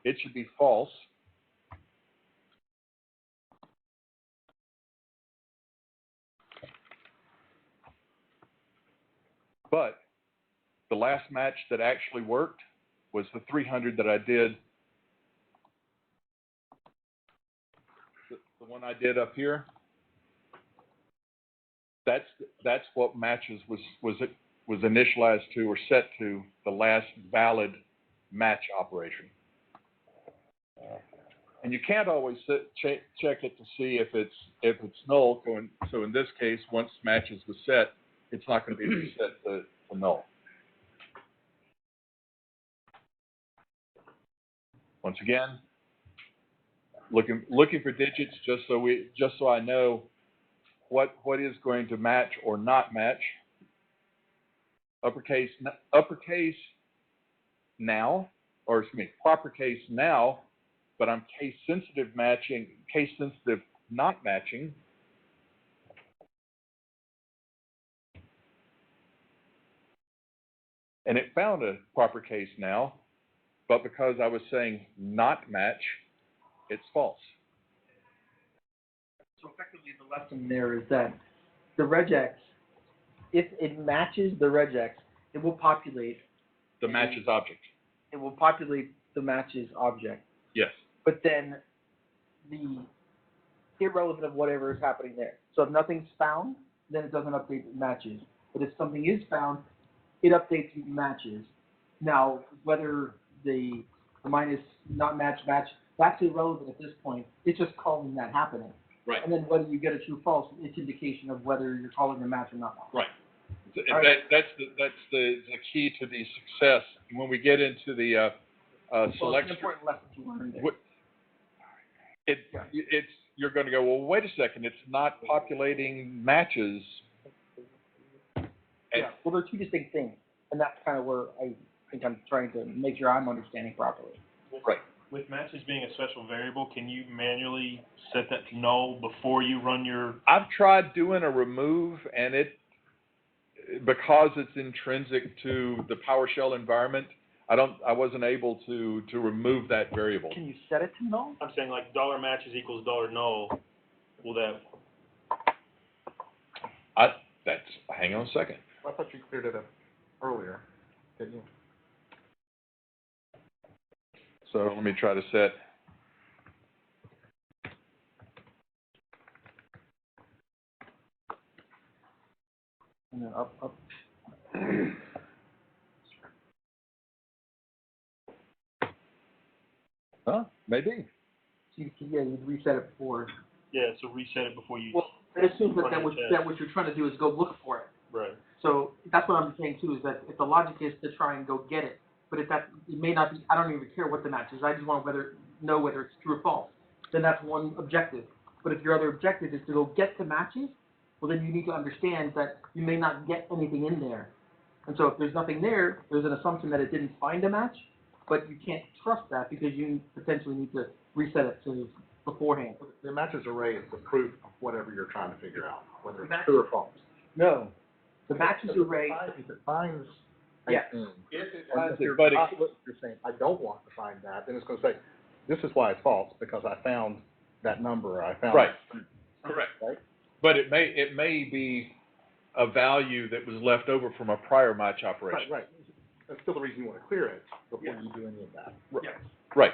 It should be false. But the last match that actually worked was the 300 that I did. The one I did up here. That's what matches was initialized to or set to the last valid match operation. And you can't always check it to see if it's null. So in this case, once matches was set, it's not going to be reset to null. Once again, looking for digits just so I know what is going to match or not match. Uppercase now, or excuse me, proper case now, but I'm case sensitive not matching. And it found a proper case now, but because I was saying not match, it's false. So effectively, the lesson there is that the regex, if it matches the regex, it will populate the matches object. It will populate the matches object. Yes. But then the irrelevant of whatever is happening there. So if nothing's found, then it doesn't update matches. But if something is found, it updates matches. Now, whether the minus not match, that's irrelevant at this point. It's just calling that happening. Right. And then whether you get a true false, it's indication of whether you're calling a match or not. Right. That's the key to the success. When we get into the selection, it's an important lesson to learn there. You're going to go, well, wait a second, it's not populating matches. Yeah. Well, they're two distinct things, and that's kind of where I think I'm trying to make sure I'm understanding properly. Right. With matches being a special variable, can you manually set that to null before you run your... I've tried doing a remove, and because it's intrinsic to the PowerShell environment, I wasn't able to remove that variable. Can you set it to null? I'm saying like $matches equals $null. Will that... Hang on a second. I thought you cleared it up earlier, didn't you? So let me try to set. And then up. Huh? Maybe. So you'd reset it before. Yeah, so reset it before you... Well, it assumes that what you're trying to do is go look for it. Right. So that's what I'm saying too, is that if the logic is to try and go get it, but if it may not be, I don't even care what the match is, I just want to know whether it's true or false. Then that's one objective. But if your other objective is to go get the matches, well, then you need to understand that you may not get anything in there. And so if there's nothing there, there's an assumption that it didn't find a match, but you can't trust that because you potentially need to reset it to beforehand. The matches array is the proof of whatever you're trying to figure out, whether it's Matches- true or false. No. The matches array, If it finds a Yes. thing, If it and finds if you're it, but not- you're saying, I don't want to find that, then it's gonna say, this is why it's false, because I found that number, or I found. Right. that- correct. Right? But it may be a value that was left over from a prior match operation. Right. That's still the reason you want to clear it before you do any of that. Right.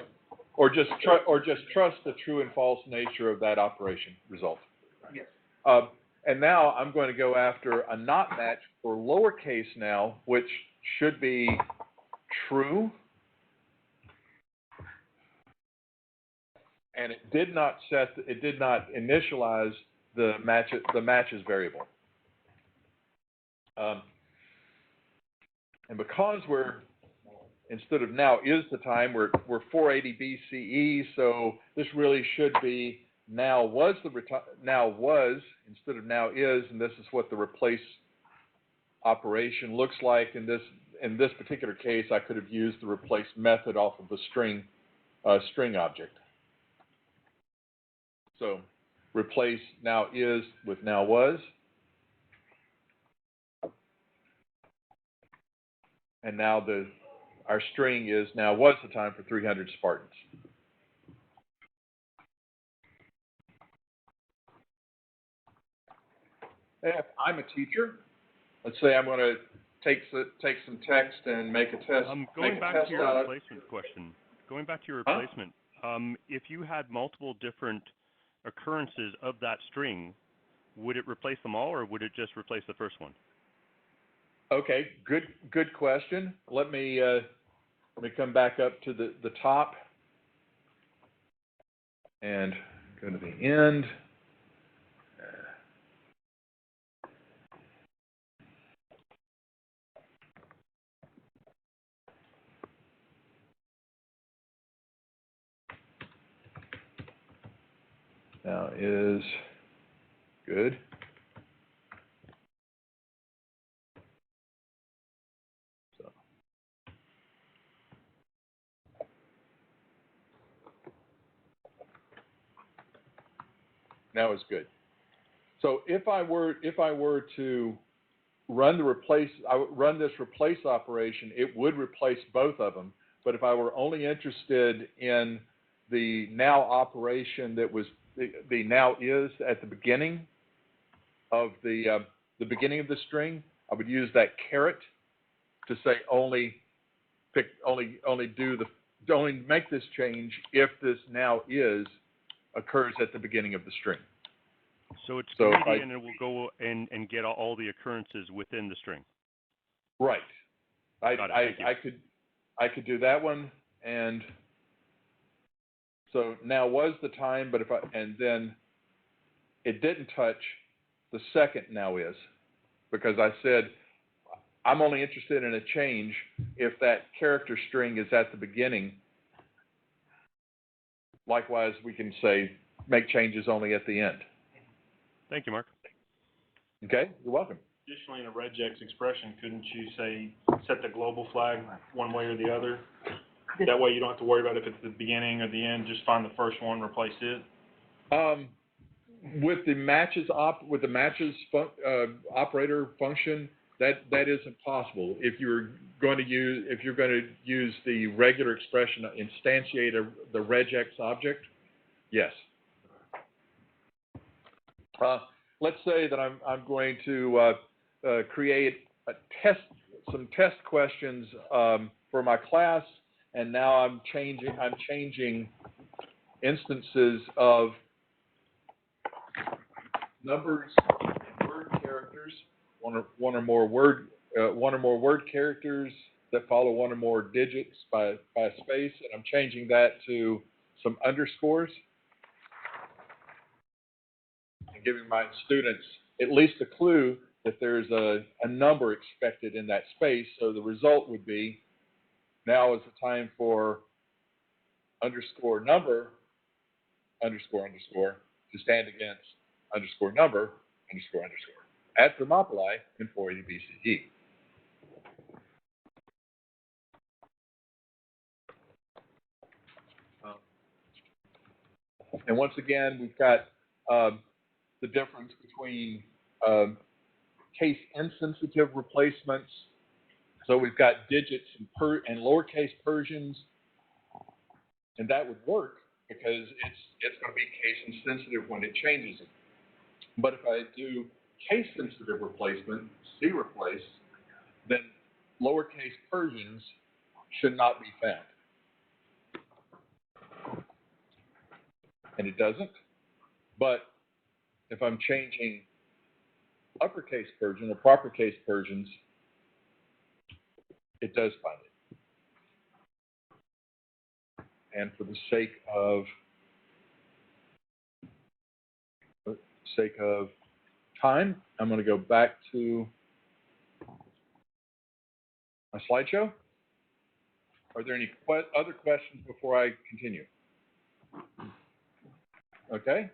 Or just trust the true and false nature of that operation result. yes. And now I'm going to go after a not match for lowercase now, which should be true. And it did not initialize the matches variable. And because instead of now is the time, we're 480 BCE, so this really should be now was instead of now is, and this is what the replace operation looks like. In this particular case, I could have used the replace method off of a string object. So replace now is with now was. And now our string is now was the time for 300 Spartans. If I'm a teacher, let's say I'm going to take some text and make a test. Going back to your replacement question, if you had multiple different occurrences of that string, would it replace them all, or would it just replace the first one? Okay, good question. Let me come back up to the top and go to the end. Now is good. Now is good. So if I were to run this replace operation, it would replace both of them. But if I were only interested in the now operation that was the now is at the beginning of the beginning of the string, I would use that caret to say only make this change if this now is occurs at the beginning of the string. So it's greedy, and it will go and get all the occurrences within the string. Right. Got it. I could do that one, and so now was the time, but and then it didn't touch the second now is, because I said I'm only interested in a change if that character string is at the beginning. Likewise, we can say make changes only at the end. Thank you, Mark. Okay, you're welcome. Additionally, in a regex expression, couldn't you say set the global flag one way or the other? That way you don't have to worry about if it's the beginning or the end, just find the first one, replace it. With the matches operator function, that isn't possible. If you're going to use the regular expression instantiate the regex object, yes. Let's say that I'm going to create some test questions for my class, and now I'm changing instances of numbers and word characters, one or more word characters that follow one or more digits by a space, and I'm changing that to some underscores and giving my students at least a clue that there's a number expected in that space. So the result would be now is the time for underscore number underscore underscore to stand against underscore number underscore underscore at Thermopylae and 480 BCE. And once again, we've got the difference between case insensitive replacements. So we've got digits and lowercase Persians, and that would work because it's going to be case insensitive when it changes it. But if I do case sensitive replacement, C replace, then lowercase Persians should not be found. And it doesn't. But if I'm changing uppercase Persian or proper case Persians, it does find it. And for the sake of time, I'm going to go back to my slideshow. Are there any other questions before I continue? Okay.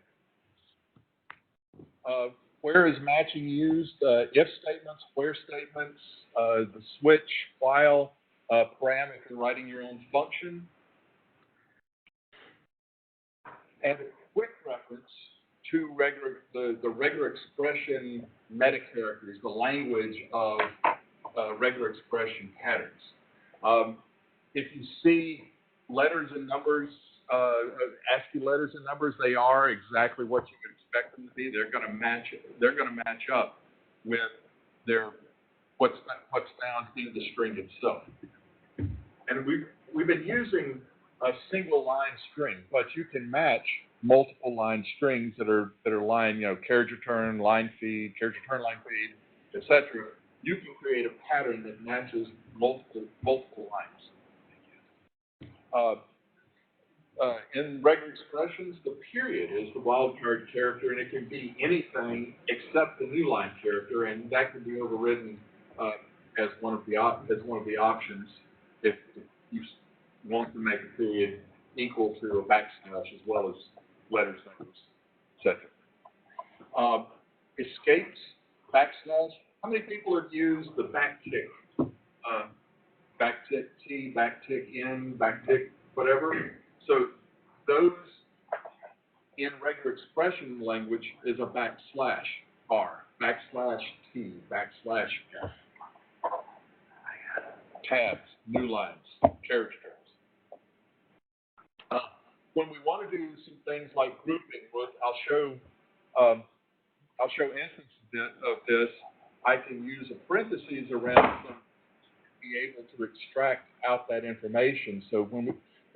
Where is matching used? If statements, where statements, the switch, while, param if you're writing your own function. And a quick reference to the regular expression meta characters, the language of regular expression patterns. If you see letters and numbers, ASCII letters and numbers, they are exactly what you would expect them to be. They're going to match. They're going to match up with what's found in the string itself. And we've been using a single line string, but you can match multiple line strings that are line, carriage return, line feed, carriage return, line feed, etc. You can create a pattern that matches multiple lines. In regular expressions, the period is the wildcard character, and it can be anything except the new line character, and that can be overridden as one of the options if you want to make a period equal to a backslash as well as letters, numbers, etc. Escapes, backslash. How many people have used the backtick? Backtick T, backtick N, backtick whatever. So those in regular expression language is a backslash R, backslash T, backslash F. Tabs, new lines, carriage terms. When we want to do some things like grouping, I'll show instances of this. I can use a parentheses around them to be able to extract out that information. So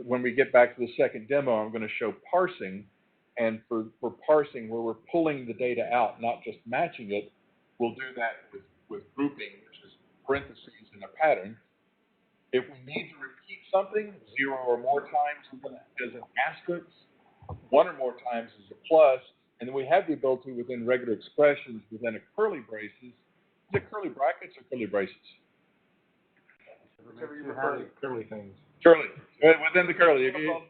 when we get back to the second demo, I'm going to show parsing. And for parsing, where we're pulling the data out, not just matching it, we'll do that with grouping, which is parentheses in a pattern. If we need to repeat something 0 or more times as an asterisk, 1 or more times as a plus, and then we have the ability within regular expressions within a curly braces. Is it curly brackets or curly braces? Curly things. Curly. Within the curly, the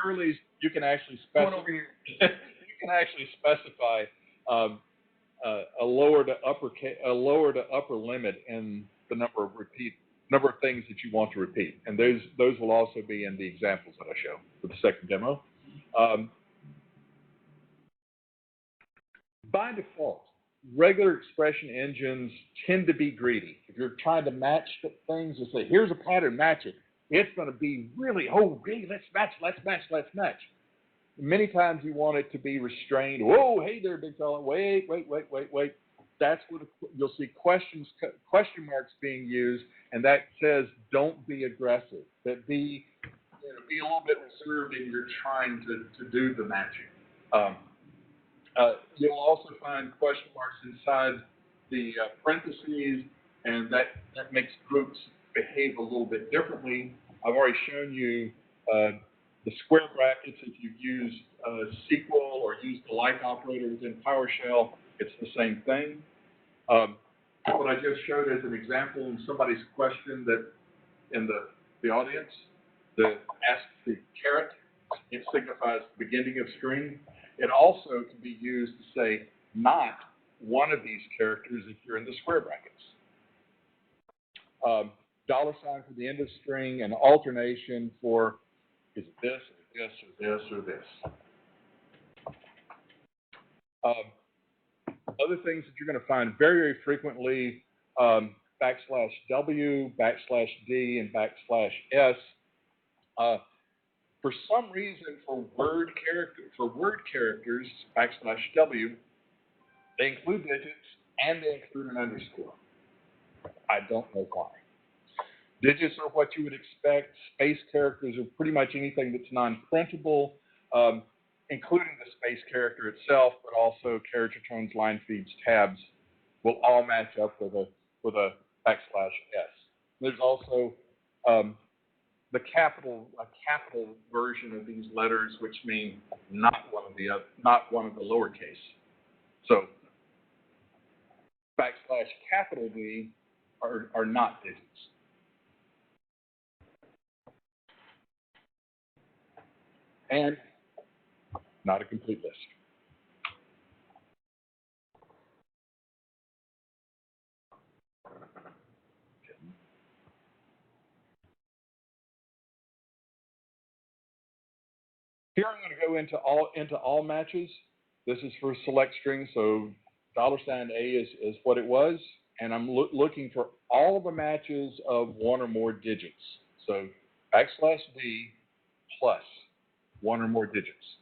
curlies, you can actually specify. You can actually specify a lower to upper limit in the number of things that you want to repeat, and those will also be in the examples that I show for the second demo. By default, regular expression engines tend to be greedy. If you're trying to match things and say, here's a pattern, match it, it's going to be really, hey, let's match. Many times you want it to be restrained. Whoa, hey there, big fella, wait. That's what you'll see question marks being used, and that says don't be aggressive. That be a little bit reserved in your trying to do the matching. You'll also find question marks inside the parentheses, and that makes groups behave a little bit differently. I've already shown you the square brackets. If you've used SQL or used the like operator within PowerShell, it's the same thing. What I just showed as an example in somebody's question that in the audience, ask the caret It signifies the beginning of string. It also can be used to say not one of these characters if you're in the square brackets. Dollar sign for the end of string, and alternation for is it this or this or this or this. Other things that you're going to find very, very frequently, \W, \D, and \S. For some reason, for word characters, \W, they include digits and they include an underscore. I don't know why. Digits are what you would expect. Space characters are pretty much anything that's non-printable, including the space character itself, but also character tones, line feeds, tabs will all match up with a \S. There's also a capital version of these letters, which mean not one of the lowercase. So \D are not digits. And not a complete list. Here I'm going to go into all matches. This is for select strings, so $A is what it was, and I'm looking for all the matches of one or more digits. So \D plus one or more digits.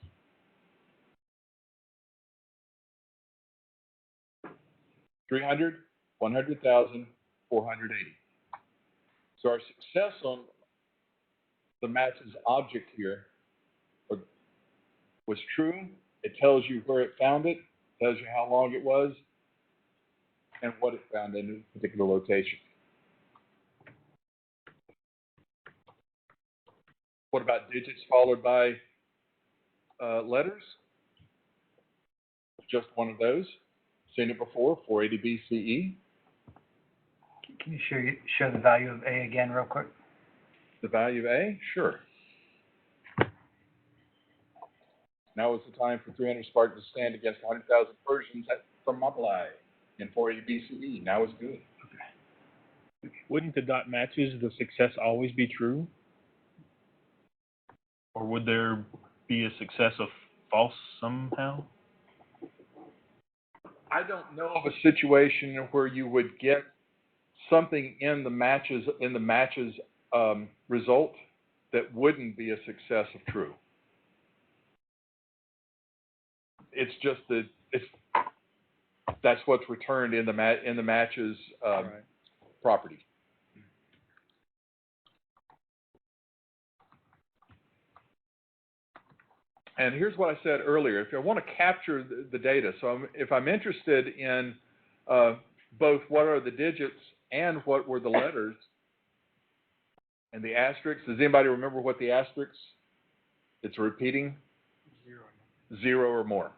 300, 100,000, 480. So our success on the matches object here was true. It tells you where it found it, tells you how long it was, and what it found in a particular location. What about digits followed by letters? Just one of those. Seen it before, 480 BCE. Can you show the value of A again real quick? The value of A? Sure. Now is the time for 300 Spartans to stand against 100,000 Persians at Thermopylae in 480 BCE. Now is good. Okay. Wouldn't the dot matches the success always be true? Or would there be a success of false somehow? I don't know of a situation where you would get something in the matches result that wouldn't be a success of true. It's just that that's what's returned in the matches property. And here's what I said earlier. If I want to capture the data, so if I'm interested in both what are the digits and what were the letters and the asterisks, does anybody remember what the asterisks? It's repeating? Zero or more.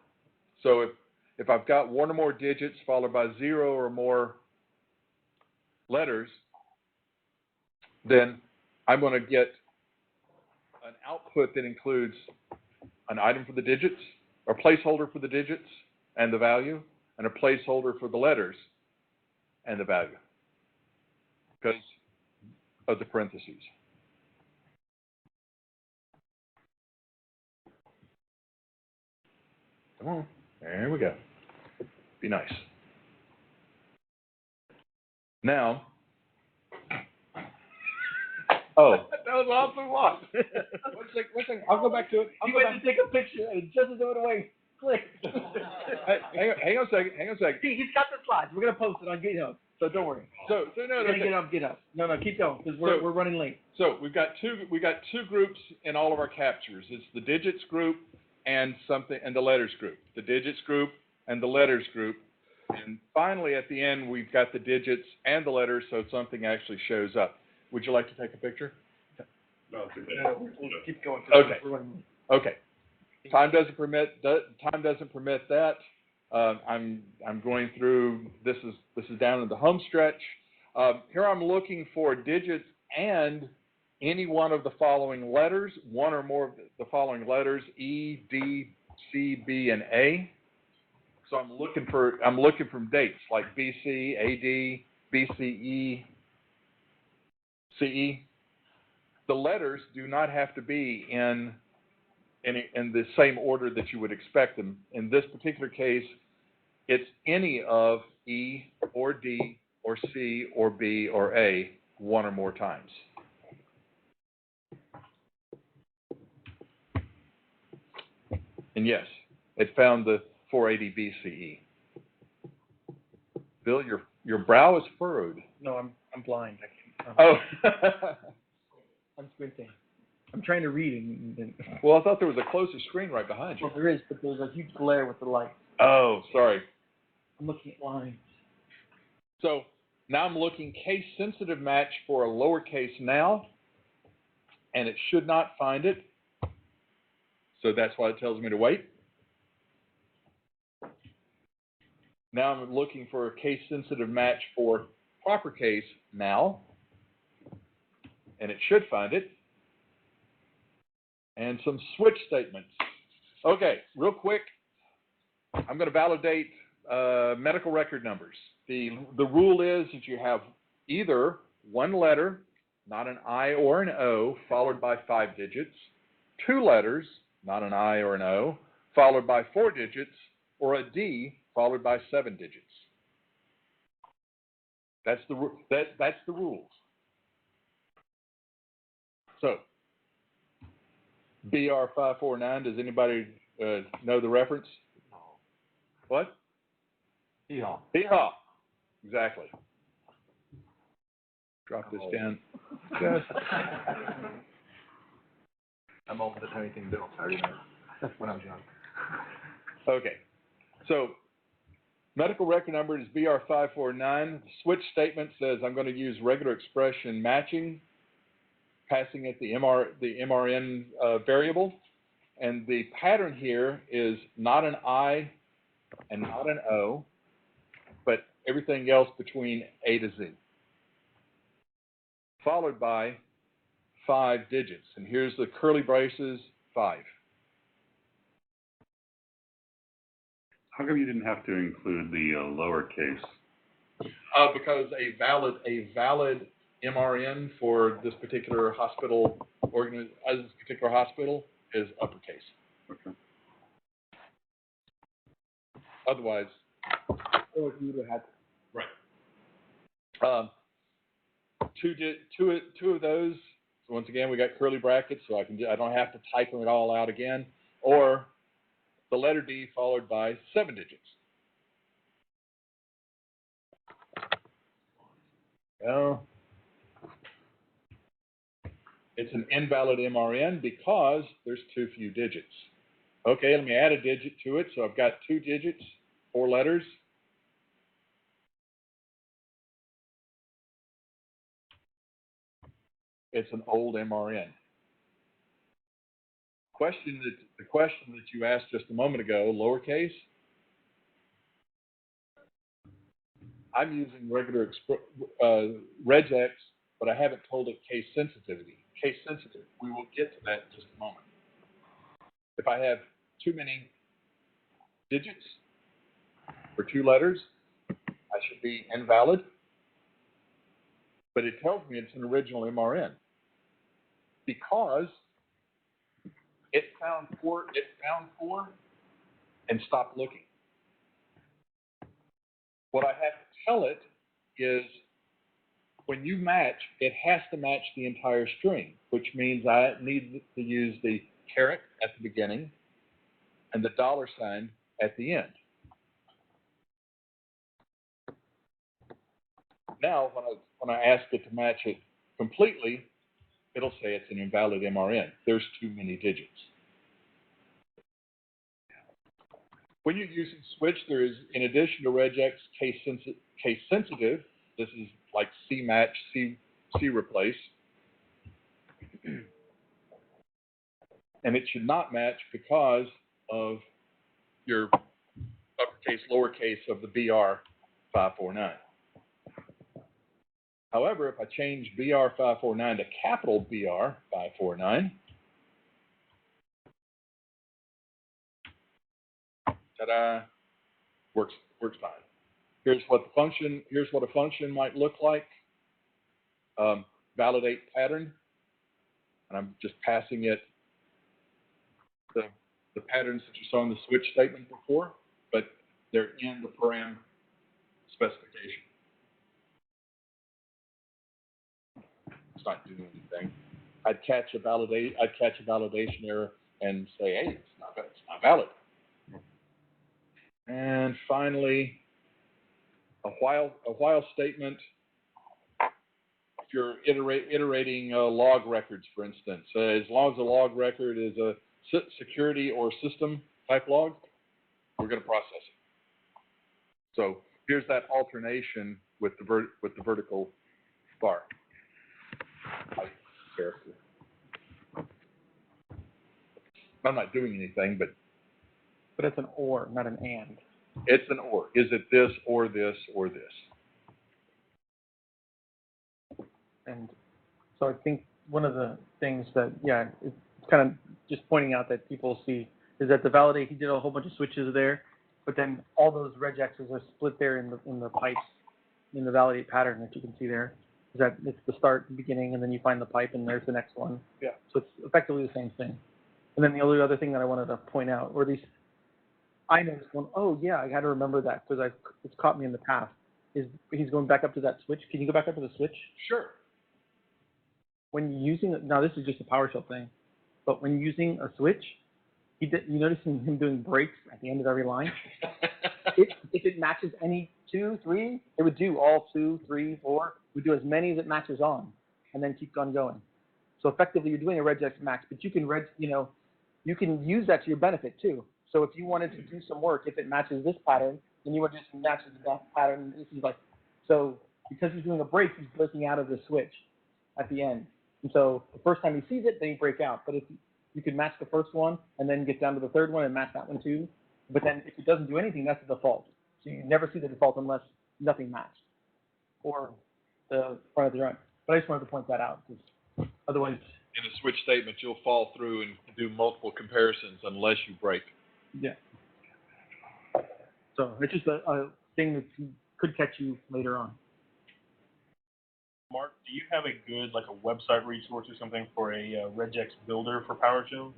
So if I've got one or more digits followed by 0 or more letters, then I'm going to get an output that includes an item for the digits, a placeholder for the digits and the value, and a placeholder for the letters and the value because of the parentheses. Come on, there we go. Be nice. Now, oh. That was awesome. What? One second. I'll go back to it. You went to take a picture and just to throw it away. Click. Hang on a second. See, he's got the slides. We're gonna post it on GitHub, so don't worry. So no, we're gonna get up GitHub. No, keep going because we're running late. So we've got two groups in all of our captures. It's the digits group and the letters group. The digits group and the letters group. And finally, at the end, we've got the digits and the letters, so something actually shows up. Would you like to take a picture? No, it's okay. No, we'll keep going. Okay. We're running late. Okay. Time doesn't permit that. I'm going through. This is down in the home stretch. Here I'm looking for digits and any one of the following letters, one or more of the following letters, E, D, C, B, and A. So I'm looking for dates like BC, AD, BCE, CE. The letters do not have to be in the same order that you would expect them. In this particular case, it's any of E or D or C or B or A one or more times. And yes, it found the 480 BCE. Bill, your brow is furrowed. No, I'm blind. I can't. Oh. I'm squinting. I'm trying to read and Well, I thought there was a closer screen right behind you. well, there is, but there's a huge glare with the light. Oh, sorry. I'm looking at lines. So now I'm looking case sensitive match for a lowercase now, and it should not find it. So that's why it tells me to wait. Now I'm looking for a case sensitive match for proper case now, and it should find it. And some switch statements. Okay, real quick, I'm going to validate medical record numbers. The rule is that you have either one letter, not an I or an O, followed by 5 digits, 2 letters, not an I or an O, followed by 4 digits, or a D followed by 7 digits. That's the rules. So, BR549, does anybody know the reference? No. What? Hee-haw. Hee-haw. Exactly. Drop this down. Just. I'm old to anything built, I already know, when I was young. Okay. So, medical record number is BR549. The switch statement says I'm going to use regular expression matching, passing it the MRN variable, and the pattern here is not an I and not an O, but everything else between A to Z, followed by 5 digits. And here's the curly braces, 5. How come you didn't have to include the lowercase? Because a valid MRN for this particular hospital is uppercase. Okay. Otherwise, Or you would have had. right. Two of those. So once again, we got curly brackets, so I don't have to type them all out again. Or the letter D followed by 7 digits. Well, it's an invalid MRN because there's too few digits. Okay, let me add a digit to it. So I've got 2 digits, 4 letters. It's an old MRN. The question that you asked just a moment ago, lowercase, I'm using regular REGEX, but I haven't told it case sensitivity. Case sensitive. We will get to that in just a moment. If I have too many digits for 2 letters, I should be invalid. But it tells me it's an original MRN because it found 4 and stopped looking. What I have to tell it is when you match, it has to match the entire string, which means I need to use the caret at the beginning and the $sign at the end. Now, when I ask it to match it completely, it'll say it's an invalid MRN. There's too many digits. When you're using switch, there is, in addition to regex, case sensitive. This is like C match, C replace. And it should not match because of your uppercase, lowercase of the BR549. However, if I change BR549 to capital BR549, ta-da, works fine. Here's what a function might look like. Validate pattern, and I'm just passing it the patterns that you saw in the switch statement before, but they're in the param specification. It's not doing anything. I'd catch a validation error and say, hey, it's not valid. And finally, a while statement. If you're iterating log records, for instance, as long as the log record is a security or system type log, we're going to process it. So here's that alternation with the vertical bar. I'm not doing anything, but it's an or, not an and. It's an or. Is it this or this or this? And so I think one of the things that, yeah, it's kind of just pointing out that people see is that the validate, he did a whole bunch of switches there, but then all those regexes are split there in the pipes, in the validate pattern that you can see there. Is that it's the start, the beginning, and then you find the pipe, and there's the next one. Yeah. So it's effectively the same thing. And then the only other thing that I wanted to point out, or at least I noticed one, oh yeah, I had to remember that because it's caught me in the past, is he's going back up to that switch. Can you go back up to the switch? Sure. When you're using it, now this is just a PowerShell thing, but when using a switch, you notice him doing breaks at the end of every line. If it matches any 2, 3, it would do all 2, 3, 4. It would do as many as it matches on, and then keep on going. So effectively, you're doing a regex max, but you can you can use that to your benefit too. So if you wanted to do some work, if it matches this pattern, then you want to do some matches that pattern. This is like, so because he's doing a break, he's breaking out of the switch at the end. And so the first time he sees it, then you break out. But if you could match the first one and then get down to the third one and match that one too. But then if it doesn't do anything, that's the default. So you never see the default unless nothing matched or the front of the run. But I just wanted to point that out because otherwise. In a switch statement, you'll fall through and do multiple comparisons unless you break. Yeah. So it's just a thing that could catch you later on. Mark, do you have a good, like a website resource or something for a regex builder for PowerShell?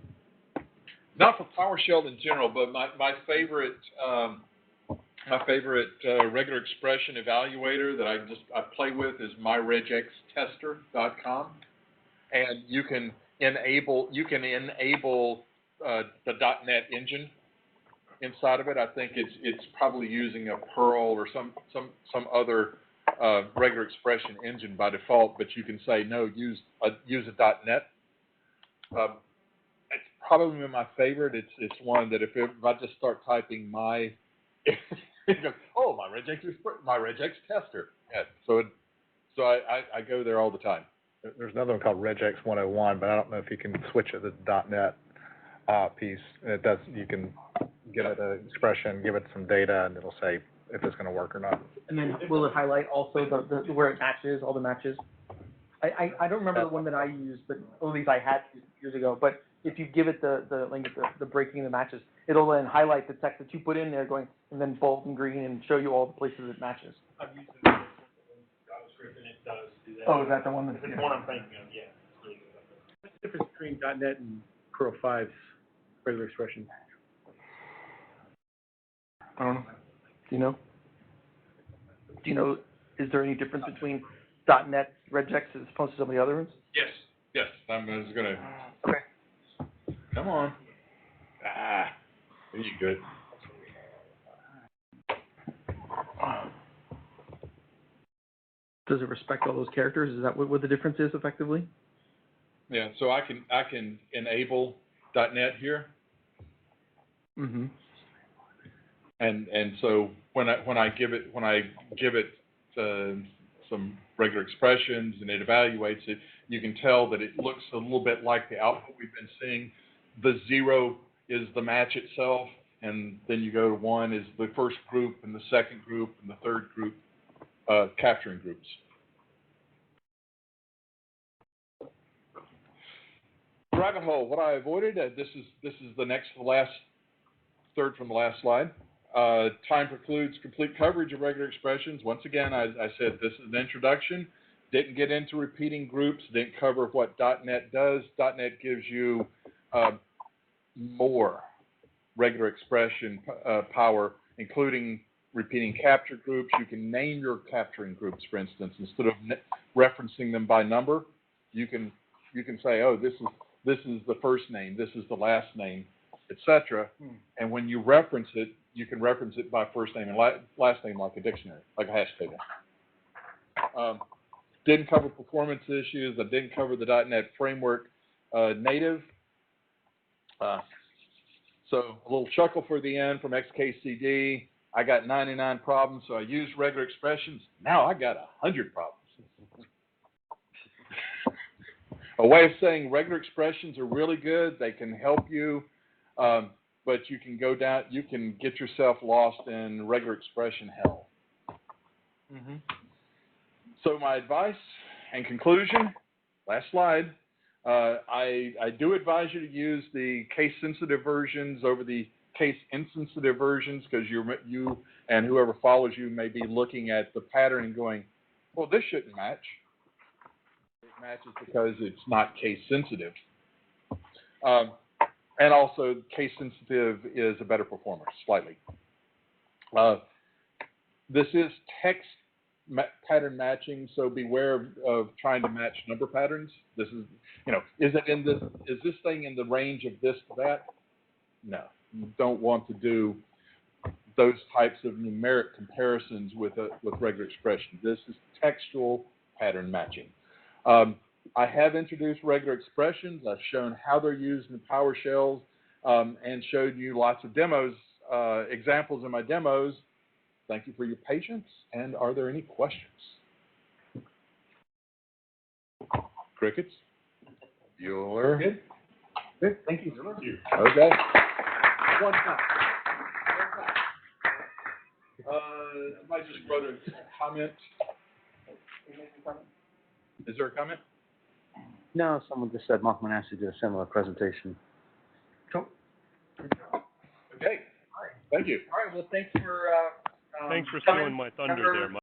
Not for PowerShell in general, but my favorite regular expression evaluator that I play with is myregextester.com, and you can enable the .NET engine inside of it. I think it's probably using a Perl or some other regular expression engine by default, but you can say no, use a .NET. It's probably my favorite. It's one that if I just start typing my, it goes, oh, my regex tester. Yeah. So I go there all the time. There's another one called regex 101, but I don't know if you can switch it to the .NET piece. It does. You can give it an expression, give it some data, and it'll say if it's going to work or not. And then will it highlight also the where it matches, all the matches? I don't remember the one that I used, but or at least I had years ago. But if you give it the link, the breaking the matches, it'll then highlight the text that you put in there, going and then bold and green, and show you all the places it matches. I've used it in JavaScript, and it does do that. Oh, is that the one? It's the one I'm thinking of. Yeah. What's the difference between .NET and Perl 5's regular expression? I don't know. Do you know? Do you know? Is there any difference between .NET regex as opposed to some of the other ones? Yes. I'm just gonna. Okay. Come on. There you good. Does it respect all those characters? Is that what the difference is effectively? Yeah. So I can enable .NET here. Mm-hmm. And so when I give it some regular expressions and it evaluates it, you can tell that it looks a little bit like the output we've been seeing. The 0 is the match itself, and then you go to 1 is the first group, and the second group, and the third group, capturing groups. rabbit hole, what I avoided, this is the next to the last, third from the last slide. Time precludes complete coverage of regular expressions. Once again, I said this is an introduction. Didn't get into repeating groups, didn't cover what .NET does. .NET gives you more regular expression power, including repeating capture groups. You can name your capturing groups, for instance, instead of referencing them by number. You can say, oh, this is the first name, this is the last name, etc. And when you reference it, you can reference it by first name and last name like a dictionary, like a hash table. Didn't cover performance issues. I didn't cover the .NET Framework native. So a little chuckle for the end from XKCD. I got 99 problems, so I used regular expressions. Now I got 100 problems. A way of saying regular expressions are really good. They can help you, but you can go down, you can get yourself lost in regular expression hell. So my advice and conclusion, last slide, I do advise you to use the case-sensitive versions over the case-insensitive versions, because you and whoever follows you may be looking at the pattern and going, well, this shouldn't match. It matches because it's not case-sensitive. And also, case-sensitive is a better performer, slightly. This is text pattern matching, so beware of trying to match number patterns. This is, is this thing in the range of this to that? No, you don't want to do those types of numeric comparisons with regular expression. This is textual pattern matching. I have introduced regular expressions. I've shown how they're used in PowerShells, and showed you lots of demos, examples in my demos. Thank you for your patience. And are there any questions? Crickets? Bueller? Good. Good. Thank you. Okay. One time. Somebody just wrote a comment. Is there a comment? No, someone just said Mark Manasseh did a similar presentation. Cool. Okay. Thank you. All right. Well, thanks for Thanks for stealing my thunder there, Mike.